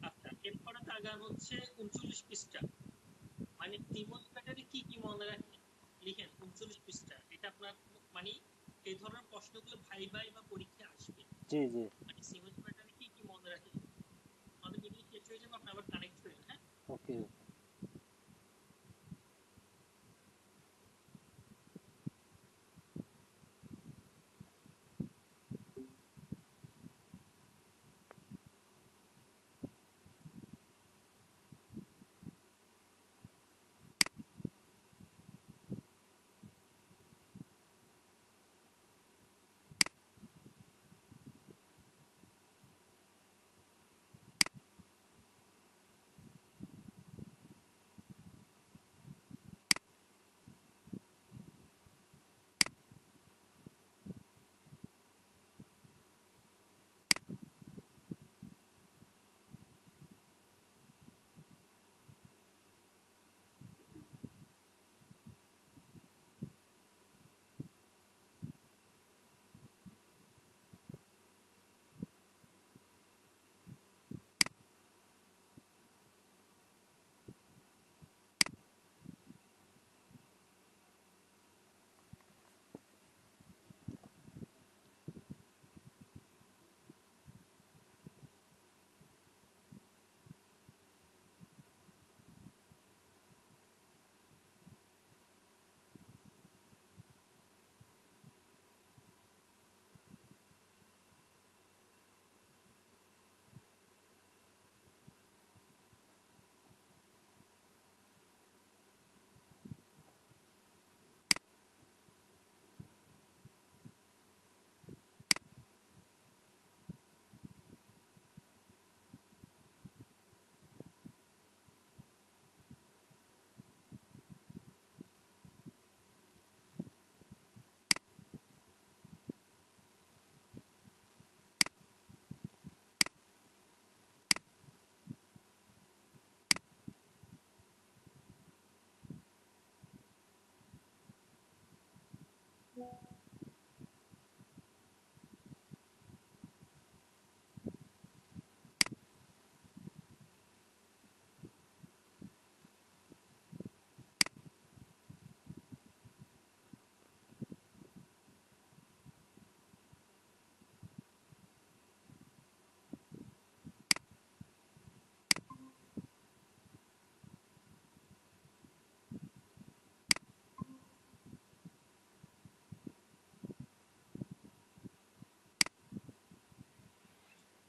আচ্ছা, এরপরে তাগার হচ্ছে 39 পৃষ্ঠা। মানে সিমন্স ব্যাটারি কি কি মনে রাখেন, লিখেন 39 পৃষ্ঠা। এটা আপনার মানে এই ধরনের প্রশ্নগুলো ভাইভাই বা পরীক্ষায় আসবে। জি জি। মানে সিমন্স ব্যাটারি কি কি মনে রাখেন। আমাদের মিটিং শেষ হয়ে যাবে, আপনি আবার কানেক্ট হয়ে। হ্যাঁ, ওকে।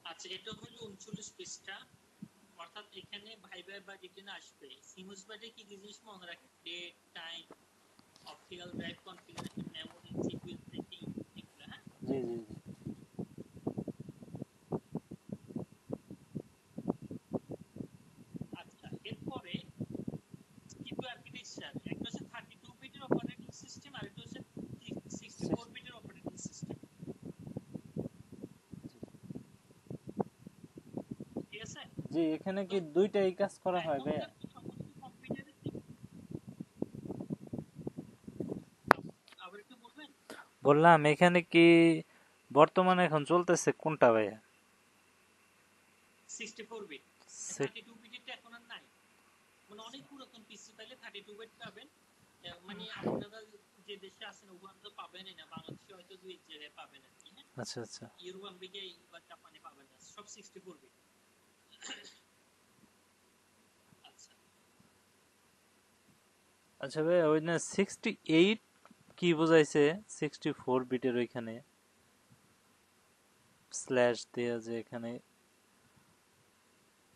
আচ্ছা, এটা হলো 39 পৃষ্ঠা। অর্থাৎ এখানে ভাইবা বা রিটেন আসবে। সিমুস বাদে কি কি জিনিস মনে রাখেন? Date, time, optical drive configuration, memory, CPU setting, এগুলো। হ্যাঁ, জি জি জি। আচ্ছা, এরপরে সিপিইউ আর্কিটেকচার। একটা হচ্ছে 32 বিটের অপারেটিং সিস্টেম, আর একটা হচ্ছে 64 বিটের অপারেটিং সিস্টেম। ঠিক আছে? জি, এখানে তো কি দুইটাই কাজ করা হয় ভাইয়া? এখনকার সমস্ত কম্পিউটারে আবার একটু বলবেন? বললাম এখানে কি বর্তমানে এখন চলতেছে কোনটা ভাইয়া? 64 বিট। সে- 32 বিটেরটা এখন আর নাই। মানে অনেক পুরাতন পিসি পাইলে 32 বিট পাবেন। মানে আপনারা যে দেশে আছেন ওখানে তো পাবেনই না, বাংলাদেশে হয়তো দুই এক জায়গায় পাবেন আর কি। হ্যাঁ, আচ্ছা আচ্ছা ইউরোপ আমেরিকা বা জাপানে পাবেন না, সব 64 বিট। আচ্ছা, আচ্ছা ভাইয়া, ওই না 68 কি বোঝাইছে? 64 বিটের ওইখানে স্ল্যাশ দেয়া যে এখানে।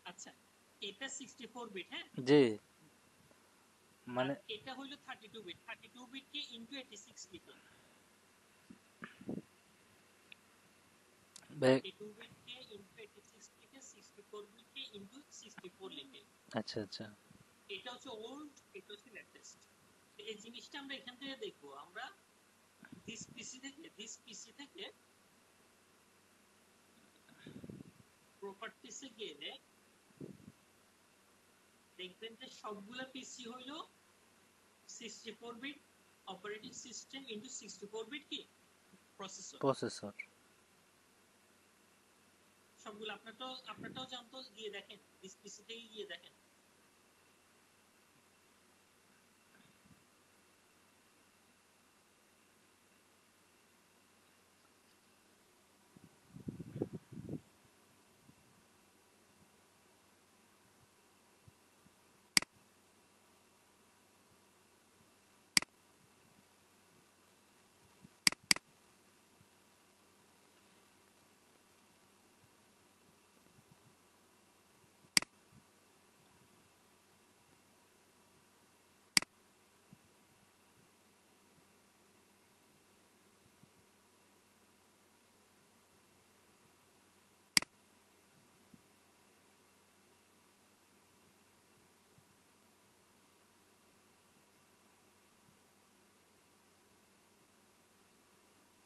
আচ্ছা, এটা 64 বিট। হ্যাঁ, জি, আর মানে এটা হলো 32 বিট। 32 বিটকে ইনটু 86 লিখে, ভাই। 32 বিটকে ইনটু 86 লিখে, 64 বিটকে ইনটু 64 লিখে। আচ্ছা আচ্ছা। এটা হচ্ছে ওল্ড, এটা হচ্ছে লেটেস্ট। এই জিনিসটা আমরা এখান থেকে দেখবো। আমরা দিস পিসি থেকে প্রপার্টিসে গেলে দেখবেন যে সবগুলা পিসি হইল 64 bit operating system into 64 bit কি প্রসেসর। প্রসেসর। সবগুলো আপনারটাও জানতো, গিয়ে দেখেন, দিস পিসি থেকে গিয়ে দেখেন।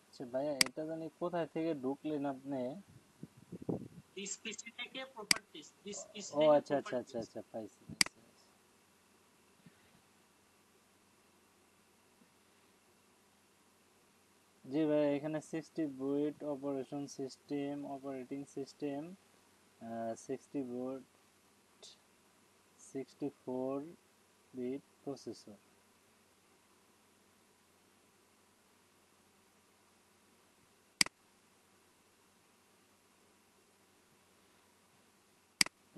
আচ্ছা ভাইয়া, এটা জানি কোথায় থেকে ঢুকলেন আপনি? দিস পিসি থেকে প্রপার্টিস, দিস পিসি ও থেকে আচ্ছা আচ্ছা আচ্ছা প্রপার্টিস। আচ্ছা, পাইছি পাইছি পাইছি। জি ভাই, এখানে 60 bit operating system, 60 bit, 64 bit processor.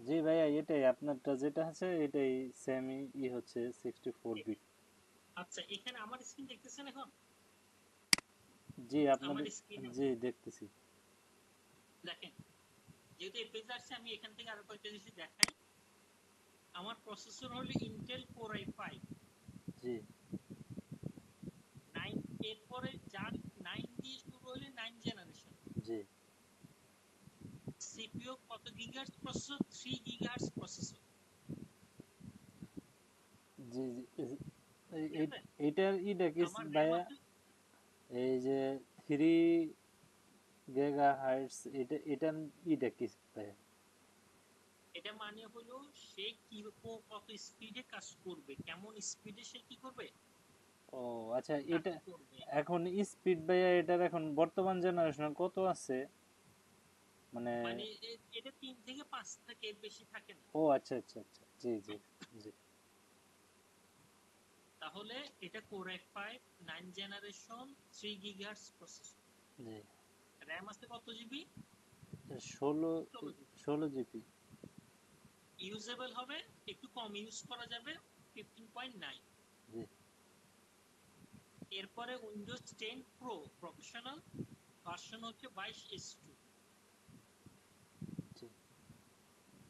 জি ভাইয়া, এটাই আপনারটা যেটা আছে এটাই সেমই হচ্ছে 64 বিট। আচ্ছা, এখানে আমার স্ক্রিন দেখতেছেন এখন? জি আমার আপনাদের। স্ক্রিনে জি দেখতেছি। দেখেন, যেহেতু এই পেজ আসছে, আমি এখান থেকে আরো কয়েকটা জিনিস দেখাই। আমার প্রসেসর হলো ইন্টেল কোর i5 জি 9। এরপরে যার 9 দিয়ে শুরু হলে 9 জেনারেশন। জি সিপিইউ কত গিগাহার্টজ প্রসেসর? 3 gigahertz processor. জি জি। ঠিক আছে? এইটার কি আমার র্যাম ভাইয়া? আছে। এই যে 3 GHz, এটার কি ভাইয়া? এটা মানে হলো সে কি কত স্পিডে কাজ করবে, কেমন স্পিডে সে কি করবে, ও আচ্ছা, কাজ এটা করবে। এখন স্পিড ভাইয়া এটার এখন বর্তমান জেনারেশন কত আছে মানে? মানে এটা 3 থেকে 5 থাকে, এর বেশি থাকে না। ও আচ্ছা আচ্ছা আচ্ছা, জি জি জি তাহলে এটা core i5 9 generation 3 gigahertz processor. জি। র‍্যাম আছে কত জিবি? 16, 16 জিবি। 16 জিবি। ইউজেবল হবে, একটু কম ইউজ করা যাবে, 15.9। জি এরপরে উইন্ডোজ 10 প্রো প্রফেশনাল ভার্সন হচ্ছে 22H2। জি।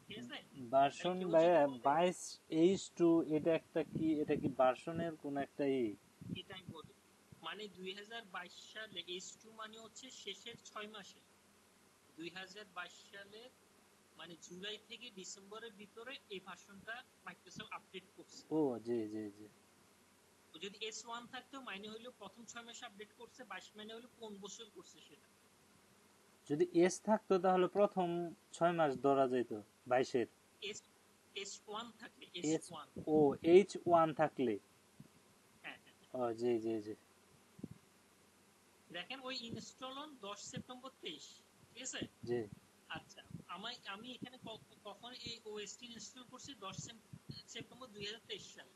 ঠিক আছে? তাহলে ভার্সন কেউ যদি ভাইয়া বলে, 22H2, এটা একটা কি, এটা কি ভার্সনের কোন একটা এটাই বলি, মানে 2022 সালে H2 মানে হচ্ছে শেষের 6 মাসে, 2022 সালের মানে জুলাই থেকে ডিসেম্বরের ভিতরে এই ভার্সনটা মাইক্রোসফট আপডেট করছে। ও জি জি জি। তো যদি S1 থাকতো মানে হলো প্রথম 6 মাসে আপডেট করছে, 22 মানে হলো কোন বছর করছে সেটা। যদি এস থাকতো তাহলে প্রথম 6 মাস ধরা যেত 22-এর। এস S1 থাকলে এস, S1। ও H1 থাকলে। হ্যাঁ হ্যাঁ। ও জি জি জি দেখেন ওই ইনস্টল অন 10 সেপ্টেম্বর 23, ঠিক আছে? জি। আচ্ছা, আমি এখানে কখন এই ওএসটি ইনস্টল করছি? 10 সেপ্টেম্বর 2023 সালে।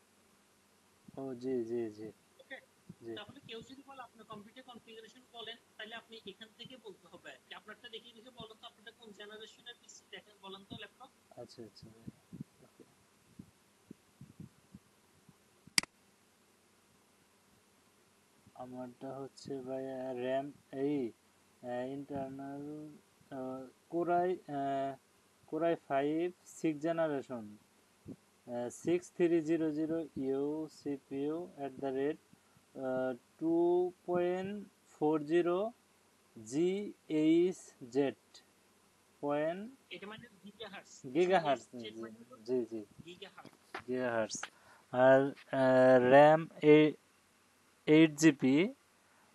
ও জি জি জি ওকে। জি। তাহলে কেউ যদি বলে আপনার কম্পিউটার কনফিগারেশন বলেন, তাহলে আপনি এখান থেকে বলতে হবে যে আপনারটা দেখে দেখে বলেন তো আপনারটা কোন জেনারেশনের পিসি, দেখেন বলেন তো ল্যাপটপ। আচ্ছা আচ্ছা ভাই, ওকে। আমারটা হচ্ছে ভাই র্যাম এই internal core i core i 5 6 generation 6300 CPU @2.40 GHz point এটা মানে গিগাহার্টজ। গিগাহার্টজ। জেড জি মানে হলো জি জি গিগাহার্টজ। গিগাহার্টজ। আর র্যাম 8 GB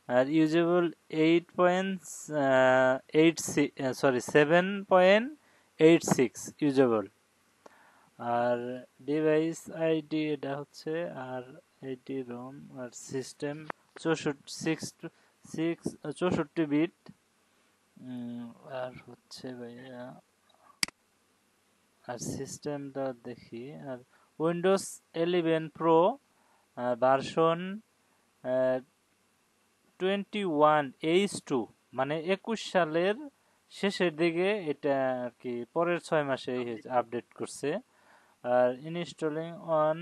আর ইউজেবল 7.86 ইউজেবল। আর ডিভাইস আইডি এটা হচ্ছে, আর 80 রম, আর সিস্টেম 64 বিট। আর হচ্ছে ভাইয়া, আর সিস্টেমটা দেখি, আর উইন্ডোজ 11 প্রো ভার্সন 21H2, মানে 21 সালের শেষের দিকে এটা আর কি পরের 6 মাসে আপডেট। আপডেট করছে। আর ইনস্টলিং অন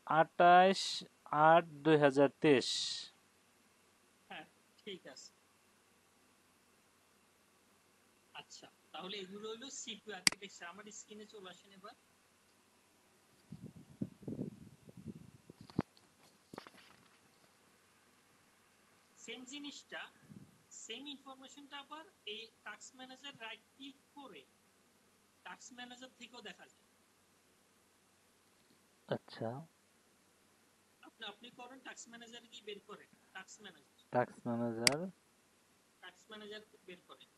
28/8/2023। হ্যাঁ, ঠিক আছে। আচ্ছা, তাহলে এগুলো হলো সিপিইউ আর্কিটেকচার। আমার স্ক্রিনে চলে আসেন এবার। সেম জিনিসটা, সেম ইনফরমেশনটা আবার এই টাস্ক ম্যানেজার রাইট ক্লিক করে টাস্ক ম্যানেজার থেকেও দেখা যায়। আচ্ছা, আপনি করেন টাস্ক ম্যানেজার কি বের করেন, task manager, task manager. Task manager বের করেন।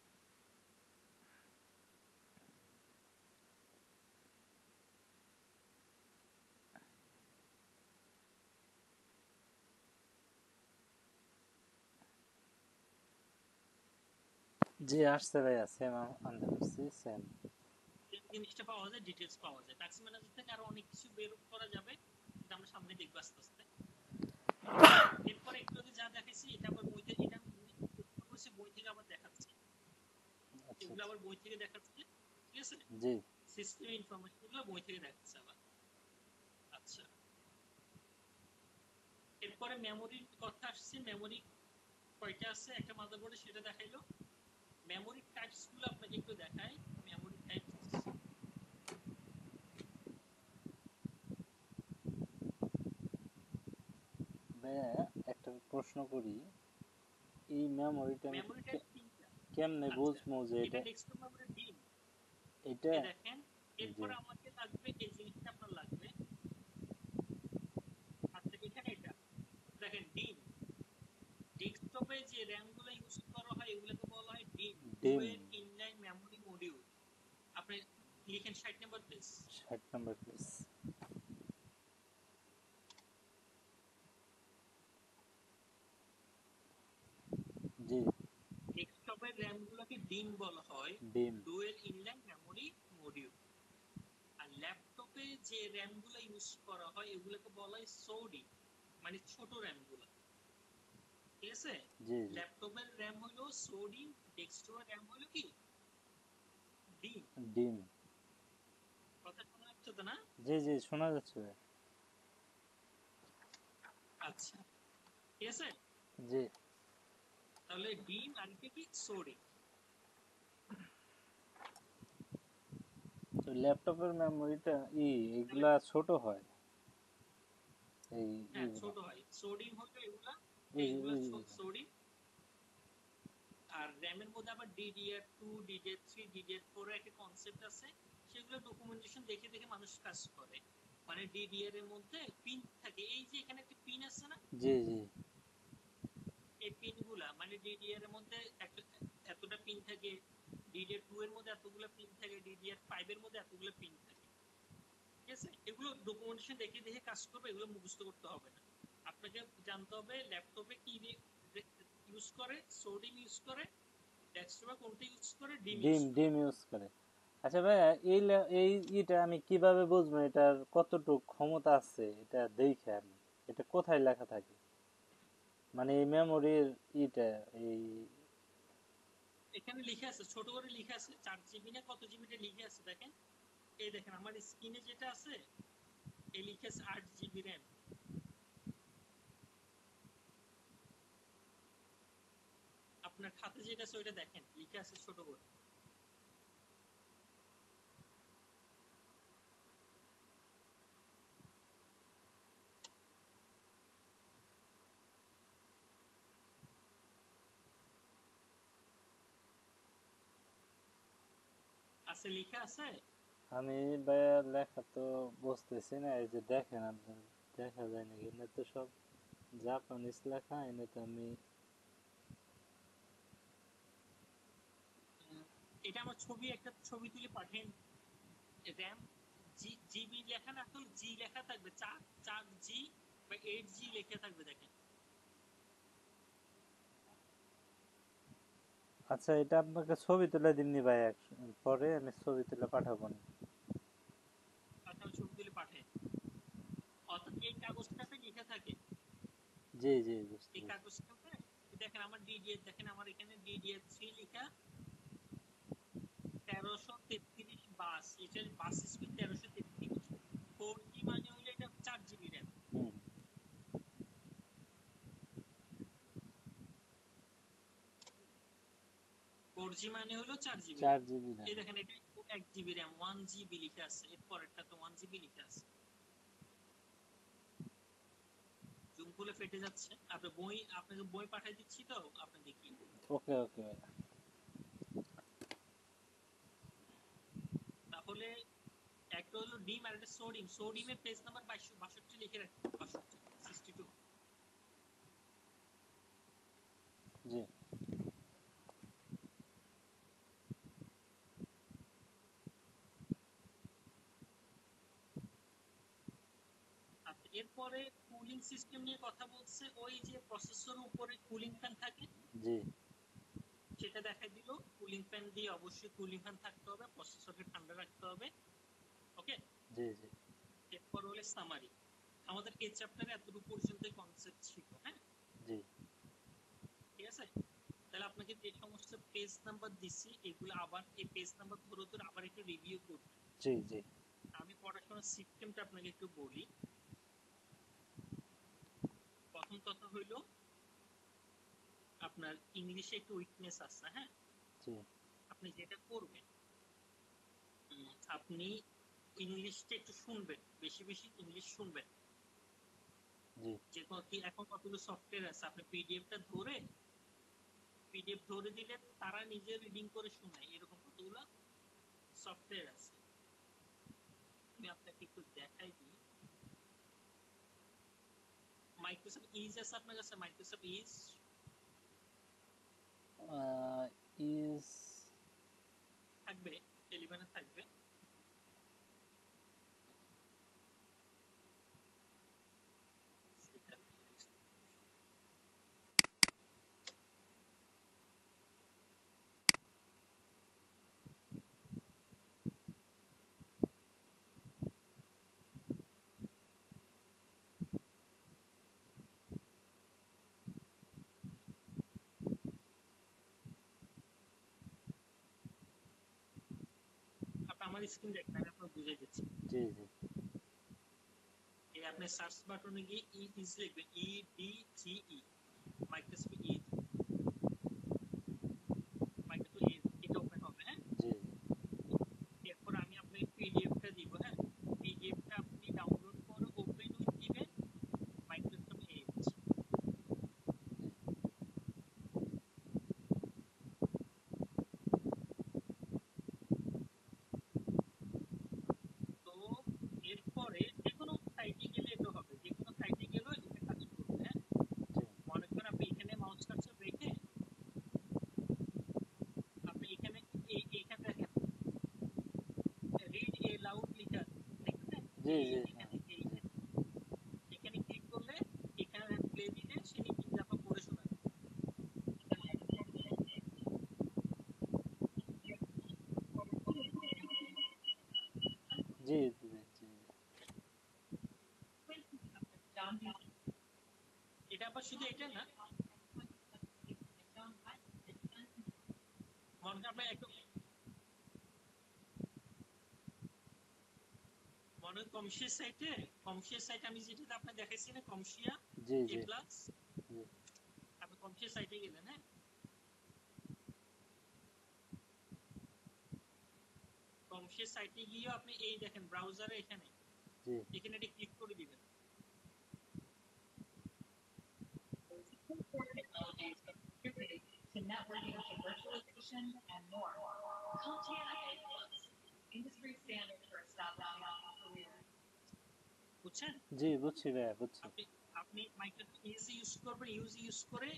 জি আসছে ভাইয়া, সেম আনতে পারছি, সেম। সেম জিনিসটা পাওয়া যায়, ডিটেইলস পাওয়া যায়। টাস্ক ম্যানেজার থেকে আরো অনেক কিছু বের করা যাবে, এটা আমরা সামনে দেখব আস্তে আস্তে। এরপর একটু আগে যা দেখাইছি এটা আবার বইতে, এটা আমি বই থেকে আবার দেখাচ্ছি। আচ্ছা এগুলো আচ্ছা আবার বই থেকে দেখাচ্ছি, ঠিক আছে? জি সিস্টেম ইনফরমেশন গুলো বই থেকে দেখাচ্ছে আবার। আচ্ছা, এরপরে মেমোরির কথা আসছে। মেমোরি কয়টা আছে একটা মাদারবোর্ডে সেটা দেখাইলো। মেমোরি টাইপস গুলো আপনাকে একটু দেখাই। মেমোরি টাইপস, ভাইয়া, একটা প্রশ্ন করি, এই মেমোরিটা আমি মেমোরি টাইপ তিনটা। কেমনে আচ্ছা, বুঝবো যে এটা এটা ডেস্কটপ মেমোরি ডিম, এটা এই দেখেন। জি এরপরে আমাকে লাগবে এই জিনিসটা আপনার লাগবে। আচ্ছা, এখানে এটা দেখেন ডিম। ডেস্কটপে যে র‍্যাম গুলো ইউজ করা হয় এগুলোকে বলা হয় ডিম, ডিম। Dual inline memory module. আপনি লিখেন 60 নাম্বার পেজ। 60 number please. ডিম বলা হয় ডিম ডুয়েল ইনলাইন মেমোরি মডিউল। আর ল্যাপটপে যে র্যাম গুলো ইউজ করা হয় এগুলোকে বলা হয় সোডি, মানে ছোট র্যাম গুলো। ঠিক আছে, জি জি ল্যাপটপের র্যাম হলো সোডি, ডেস্কটপের র্যাম হলো কি ডিম। ডিম কথা শোনা যাচ্ছে তো না? জি জি শোনা যাচ্ছে ভাই। আচ্ছা, ঠিক আছে, জি তাহলে ডিম আর এটা কি সোডি। তো ল্যাপটপের মেমোরিটা তাহলে এগুলা ছোট হয় এই হ্যাঁ এগুলা ছোট হয়, সোডিয়াম হলো এগুলা, এই এইগুলা এই সোডিয়াম। আর র্যামের মধ্যে আবার DDR2, DDR3, DDR4 এর একটা কনসেপ্ট আছে, সেগুলো ডকুমেন্টেশন দেখে দেখে মানুষ কাজ করে। মানে DDR এর মধ্যে পিন থাকে, এই যে এখানে একটা পিন আছে না, জি জি এই পিনগুলা মানে DDR এর মধ্যে এতটা পিন থাকে, DDR2 এর মধ্যে এতগুলো পিন থাকে, DDR5 এর মধ্যে এতগুলো পিন থাকে। ঠিক আছে, এগুলো ডকুমেন্টেশন দেখে দেখে কাজ করবে, এগুলো মুখস্থ করতে হবে না। আপনাকে জানতে হবে ল্যাপটপে কি ইউজ করে, সোডিয়াম ইউজ করে, ডেস্কটপে কোনটা ইউজ করে, ডিম ইউজ ডিম করে। ডিম ইউজ করে। আচ্ছা ভাইয়া এই ইটা আমি কিভাবে বুঝবো এটার কতটুকু ক্ষমতা আছে এটা দেখে আমি, এটা কোথায় লেখা থাকে মানে এই মেমোরির ইটা এই এখানে লিখে আছে, ছোট করে লিখে আছে 4 জিবি না কত জিবিটা লিখে আছে দেখেন। এই দেখেন আমার স্ক্রিনে যেটা আছে, এই লিখে আছে 8 জিবি র্যাম। আপনার খাতে যেটা আছে ওইটা দেখেন লিখে আছে ছোট করে। আছে লিখে আছে। আমি ভাইয়া লেখা তো বুঝতেছি না, এই যে দেখেন আপনি, দেখা যায় নাকি এনে তো সব জাপানিজ লেখা, এনে তো আমি এটা আমার ছবি, একটা ছবি তুলে পাঠেন। র্যাম জিবি লেখা না, তো জি লেখা থাকবে, 4G বা 8G লেখা থাকবে দেখেন। আচ্ছা এটা আপনাকে ছবি তুলে দিমনি ভাই, পরে আমি ছবি তুলে পাঠাবো নি। আচ্ছা আমি ছবি তুলে পাঠেন, অর্থাৎ এই কাগজটাতে লিখে থাকে। জি জি বুঝতে এই পারছি। কাগজটাতে দেখেন আমার ডিডিআর, দেখেন আমার এখানে DDR3 লেখা 1333 বাস, এটার বাস স্পিড 1333। 4G মানে হলো এটা 4 জিবি র্যাম। হুম 4G মানে হলো 4 জিবি র্যাম। 4 জিবি এই র্যাম। দেখেন এটা 1 জিবি র্যাম, 1 জিবি লিখে আছে, এর পরেরটা তো 1 জিবি লিখে আছে। জুম করলে ফেটে যাচ্ছে। আপনার বই, আপনাকে বই পাঠিয়ে দিচ্ছি তো, আপনি দেখিয়ে। ওকে ওকে ভাই। তাহলে একটা হলো ডিম আর একটা সোডিয়াম। সোডিয়ামের পেজ নাম্বার 62 লিখে রাখেন, 62 62। জি আচ্ছা, এরপরে কুলিং সিস্টেম নিয়ে কথা বলছে। ওই যে প্রসেসরের উপরে কুলিং ফ্যান থাকে, জি সেটা দেখাই দিল। কুলিং ফ্যান দিয়ে অবশ্যই কুলিং ফ্যান থাকতে হবে, প্রসেসরকে ঠান্ডা রাখতে হবে। ওকে, জি জি এরপর হলো সামারি। আমাদের এই চ্যাপ্টারে এতটুকু পর্যন্ত কনসেপ্ট ছিল। হ্যাঁ, জি ঠিক আছে, তাহলে আপনাকে যে সমস্ত পেজ নাম্বার দিছি এগুলো আবার এই পেজ নাম্বার ধরে ধরে আবার একটু রিভিউ করবেন। জি জি আমি পড়াশোনার সিস্টেমটা আপনাকে একটু বলি। প্রথম কথা হইলো আপনার ইংলিশে একটু উইকনেস আছে। হ্যাঁ, জি আপনি যেটা করবেন, আপনি ইংলিশটা একটু শুনবেন, বেশি বেশি ইংলিশ শুনবেন। জি যে কি এখন কতগুলো সফটওয়্যার আছে, আপনি পিডিএফ ধরে দিলে তারা নিজে রিডিং করে শোনায়, এরকম কতগুলো সফটওয়্যার আছে। আমি আপনাকে একটু দেখাই দিই। মাইক্রোসফট ইজ আছে আপনার কাছে? মাইক্রোসফট ইজ ইজ থাকবে, 11 থাকবে। আমার স্ক্রিন দেখেন, আমি আপনাকে বুঝিয়ে দিচ্ছি। জি জি এই আপনি সার্চ বাটনে গিয়ে ইজ লিখবেন, EDGE, Microsoft is, Microsoft is, এটা ওপেন হবে। হ্যাঁ, জি এরপর আমি আপনাকে পিডিএফটা দিব। হ্যাঁ, পিডিএফটা আপনি ডাউনলোড করে ওপেন উইথ দিবেন মাইক্রোসফট এজ। তো এরপরে যে কোনো সাইটে গেলে এটা হবে, যে কোনো সাইটে গেলেও এটা কাজ করবে। হ্যাঁ, জি মনে করেন আপনি এখানে মাউস কার্সর রেখে আপনি এখানে এখানে দেখেন রিড এ লাউড লিখা দেখছেন, জি এই জি হ্যাঁ এখানে এই জি এখানে ক্লিক করলে এখানে প্লে দিলে সে নিজে নিজে আপনার পড়ে শোনাবে। জি জি জি এটা আবার শুধু এটা না, মনে করেন আপনার একটু মনে কমশিয়াস সাইটে আমি যেটা আপনার দেখাইছি না, কমশিয়া জি এ জি প্লাস, জি আপনি কমশিয়াস সাইটে গেলেন। হ্যাঁ, কমশিয়াস সাইটে গিয়ে আপনি এই দেখেন ব্রাউজারে এখানে জি এখানে এটা ক্লিক করে দিবেন। To networking to virtualization and more. CompTIA A+, industry standard for establishing a career. বুঝছেন? জি বুঝছি ভাইয়া বুঝছি। আপনি আপনি মাইক্রোসফট ইজ ইউজ করে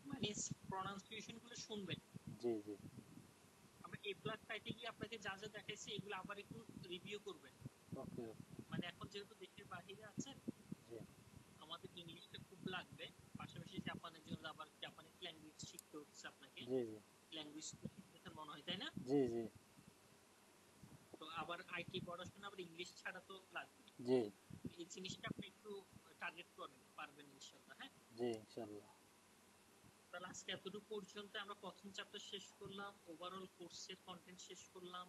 মানে প্রনাউন্সিয়েশন গুলো শুনবেন। জি জি আমরা এ প্লাস সাইটে গিয়ে আপনাকে যা যা দেখাইছি এগুলো আবার একটু রিভিউ করবেন। ওকে মানে এখন যেহেতু দেশের বাইরে আছেন, জি আমাদের ইংলিশটা খুব লাগবে, পাশাপাশি জাপানের জন্য আবার জাপানিজ ল্যাঙ্গুয়েজ শিখতে হচ্ছে আপনাকে। জি জি ল্যাঙ্গুয়েজ তো শিখতেছেন মনে হয়, তাই না? জি জি তো আবার আইটি পড়াশোনা আবার ইংলিশ ছাড়া তো লাগবে। জি এই জিনিসটা আপনি একটু টার্গেট করেন, পারবেন ইনশাআল্লাহ। হ্যাঁ, জি ইনশাআল্লাহ। তাহলে আজকে এতটুকু পর্যন্ত আমরা প্রথম চ্যাপ্টার শেষ করলাম, ওভারঅল কোর্সের কন্টেন্ট শেষ করলাম,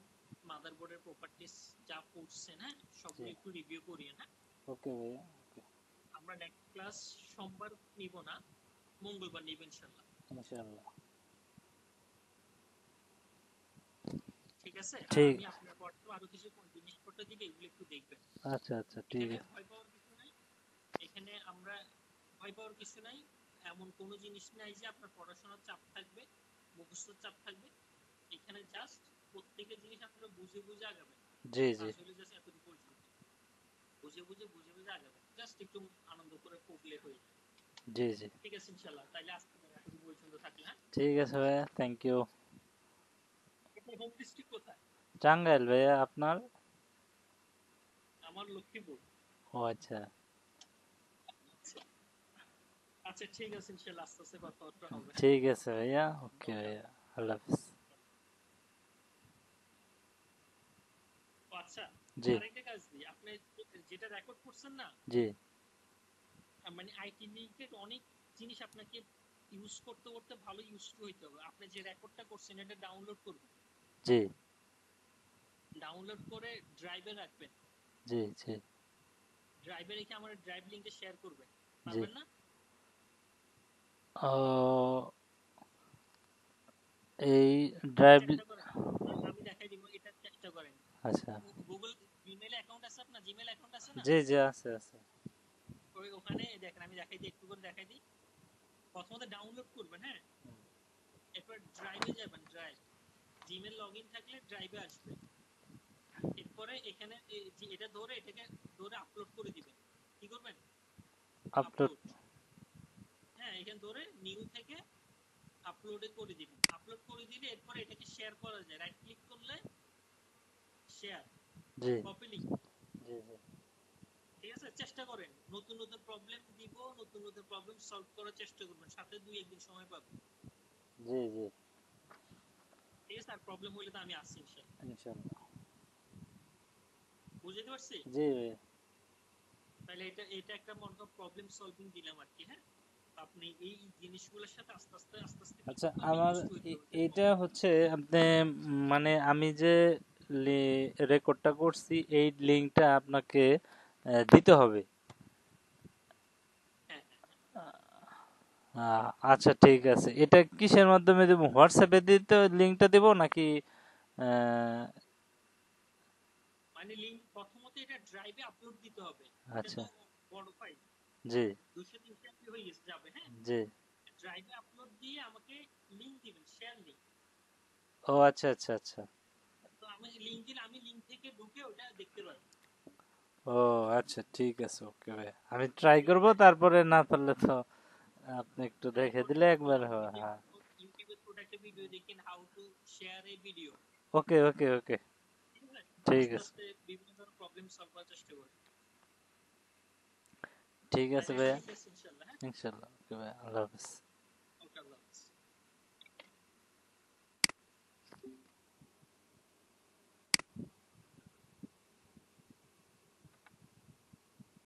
মাদারবোর্ডের প্রপার্টিজ যা পড়ছেন, হ্যাঁ সবগুলো একটু রিভিউ করি। হ্যাঁ, ওকে ভাইয়া ওকে। আমরা নেক্সট ক্লাস সোমবার নিব না, মঙ্গলবার নিব ইনশাআল্লাহ। ইনশাআল্লাহ ঠিক আছে? আর ঠিক। আমি আপনার পড়তে আরো কিছু জিনিসপত্র দিবে, এগুলো একটু দেখবেন। আচ্ছা আচ্ছা ঠিক এখানে আছে। ভয় পাওয়ার কিছু নাই, এখানে আমরা ভয় পাওয়ার কিছু নাই, এমন কোনো জিনিস নাই যে আপনার পড়াশোনার চাপ থাকবে, মুখস্থ চাপ থাকবে। এখানে জাস্ট প্রত্যেকটা জিনিস আপনারা বুঝে বুঝে আগাবেন। জি জি আসলে জাস্ট এতটুকু পর্যন্ত বুঝে বুঝে আগাবেন, জাস্ট একটু আনন্দ করে পড়লে হয়ে যায়। জি জি ঠিক আছে ইনশাআল্লাহ, তাইলে আজকে এতটুকু পর্যন্ত থাকলে। হ্যাঁ, ঠিক আছে ভাইয়া, থ্যাংক ইউ। আপনার হোম ডিস্ট্রিক্ট কোথায়? টাঙ্গাইল ভাইয়া, আপনার? আমার লক্ষ্মীপুর। ও আচ্ছা আচ্ছা ঠিক আছে ইনশাআল্লাহ, আস্তে আস্তে কথাবার্তা হবে। ঠিক আছে ভাইয়া, ওকে ভাইয়া, আল্লাহ হাফিজ। আচ্ছা, জি আরেকটা কাজ দিই, আপনি যেটা রেকর্ড করছেন না, জি মানে আইটি রিলেটেড অনেক জিনিস আপনাকে ইউজ করতে করতে ভালো ইউজ হইতে হবে। আপনি যে রেকর্ডটা করছেন এটা ডাউনলোড করবেন, জি ডাউনলোড করে ড্রাইভে রাখবেন। জি জি ড্রাইভে রেখে আমার ড্রাইভ লিংকে শেয়ার করবেন, জি পারবেন না? ও এই ড্রাইভ। চেষ্টা করেন, আমি দেখাই দিব, এটা চেষ্টা করেন। আচ্ছা গুগল জিমেইল অ্যাকাউন্ট আছে আপনার? জিমেইল অ্যাকাউন্ট আছে না? জি জি আছে আছে। ওখানে দেখেন, আমি দেখাই দিই, একটু করে দেখাই দিই। প্রথমত ডাউনলোড করবেন। হ্যাঁ, এরপর ড্রাইভে যাবেন, ড্রাইভ, জিমেইল লগইন থাকলে ড্রাইভে আসবে। এরপরে এখানে এটা ধরে এটাকে ধরে আপলোড করে দিবেন। কি করবেন? আপলোড। হ্যাঁ, এখানে ধরে নিউ থেকে আপলোডে করে দিবেন। আপলোড করে দিলে এরপরে এটাকে শেয়ার করা যায়, রাইট ক্লিক করলে শেয়ার, জি কপি লিংক। জি জি ঠিক আছে, চেষ্টা করেন, নতুন নতুন প্রবলেম দিব, নতুন নতুন প্রবলেম সলভ করার চেষ্টা করবেন, সাথে 2-1 দিন সময় পাবেন। জি জি ঠিক আছে, আর প্রবলেম হইলে তো আমি আসছি ইনশাআল্লাহ। ইনশাআল্লাহ। বুঝতে পারছি? জি ভাইয়া তাহলে এটা একটা মনে করেন প্রবলেম সলভিং দিলাম আর কি। হ্যাঁ, আপনি এই জিনিসগুলোর সাথে আস্তে আস্তে আচ্ছা কিন্তু আমার ইউজ হইতে হবে। এইটা হচ্ছে আপনি মানে আমি যে রেকর্ডটা করছি এই লিঙ্কটা আপনাকে দিতে হবে। হ্যাঁ, আচ্ছা ঠিক আছে, এটা কিসের মাধ্যমে দেবো? হোয়াটসঅ্যাপে দিতে লিঙ্কটা দেবো নাকি? আহ, মানে লিংক প্রথমত এটা ড্রাইভে আপলোড দিতে হবে। এটা আচ্ছা। তো বড় ফাইল, জি 200-300 MB হয়ে গেছে যাবে। হ্যাঁ, জি। ড্রাইভে আপলোড দিয়ে আমাকে লিংক দিবেন, শেয়ার লিংক। ও আচ্ছা আচ্ছা আচ্ছা। তো আমি লিংক দিলে আমি লিংক থেকে ঢুকে ওটা দেখতে পারবো। ও আচ্ছা ঠিক আছে, ওকে ভাই, আমি ট্রাই করব, তারপরে না পারলে তো আপনি একটু ট্রাই দেখে করবেন, দিলে একবার। বললাম না যে হ্যাঁ। ইউটিউবে ছোট একটা ভিডিও দেখেন, how to share a video. Okay okay okay. ঠিক আছে, ঠিক আস্তে আছে। আস্তে বিভিন্ন ধরনের প্রবলেম সলভ করার চেষ্টা করি। ঠিক আছে আচ্ছা ভাইয়া। ঠিক আছে, ইনশাল্লাহ। হ্যাঁ। ইনশাল্লাহ। ওকে ভাই, আল্লাহ হাফেজ।